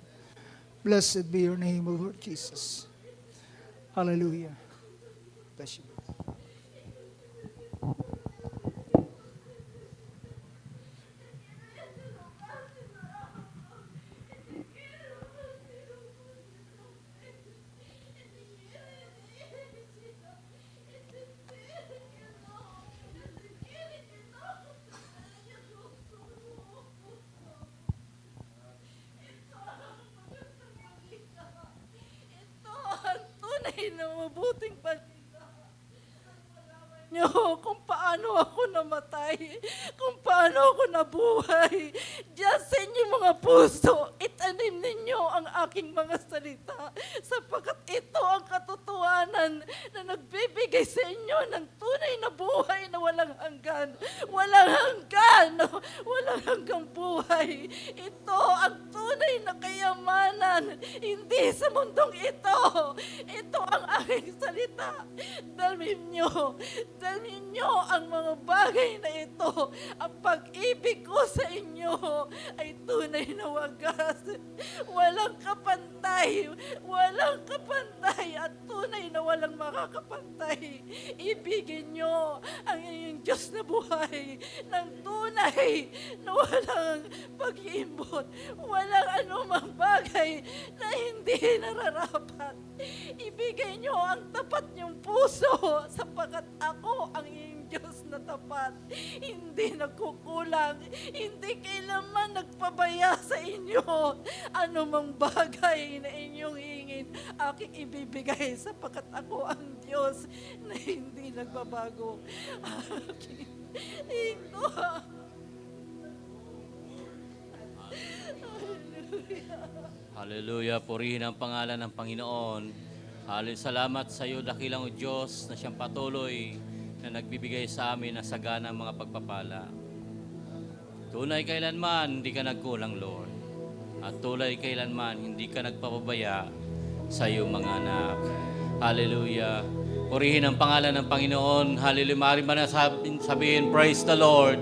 Blessed be your name, O Lord Jesus. Hallelujah. Bless you. Na mabuting balita. Nyo, kung paano ako namatay, kung paano ako nabuhay. Diyan sa inyong mga puso, itanim ninyo ang aking mga salita, sapagkat ito ang katotohanan na nagbibigay sa inyo ng tunay na buhay na walang hanggan. Walang hanggan, walang hanggang buhay. Ito ang tunay na kayamanan, hindi sa mundong ito. Ito ang aking salita. Dalhin nyo, Masdan ninyo ang mga bagay na ito. Ang pag-ibig ko sa inyo ay tunay na wagas. Walang kapantay. Walang kapantay at tunay na walang makakapantay. Ibigin nyo ang inyong Diyos na buhay ng tunay na walang pag-iimbot. Walang anumang bagay na hindi nararapat. Ibigay nyo ang tapat niyong puso sapagkat ako ang inyong Diyos na tapat. Hindi nagkukulang. Hindi kailanman nagpabaya sa inyo. Anumang bagay na inyong hingin, aking ibibigay sapagkat ako ang Diyos na hindi nagbabago. Aking ito. Hallelujah. Purihin ang pangalan ng Panginoon. Hallelujah. Salamat sa iyo, dakilang Diyos, na siyang patuloy na nagbibigay sa amin ng sagana mga pagpapala. Tunay kailanman, hindi ka nagkulang, Lord. At tunay kailanman, hindi ka nagpapabaya sa iyong mga anak. Hallelujah. Purihin ang pangalan ng Panginoon. Hallelujah. Maaari ba na sabihin, praise the Lord.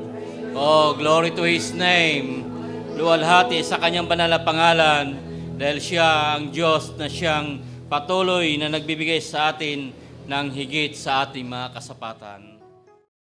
Oh, glory to His name. Luwalhati sa kanyang banal na pangalan dahil siya ang Diyos na siyang patuloy na nagbibigay sa atin ng higit sa ating mga kasapatan.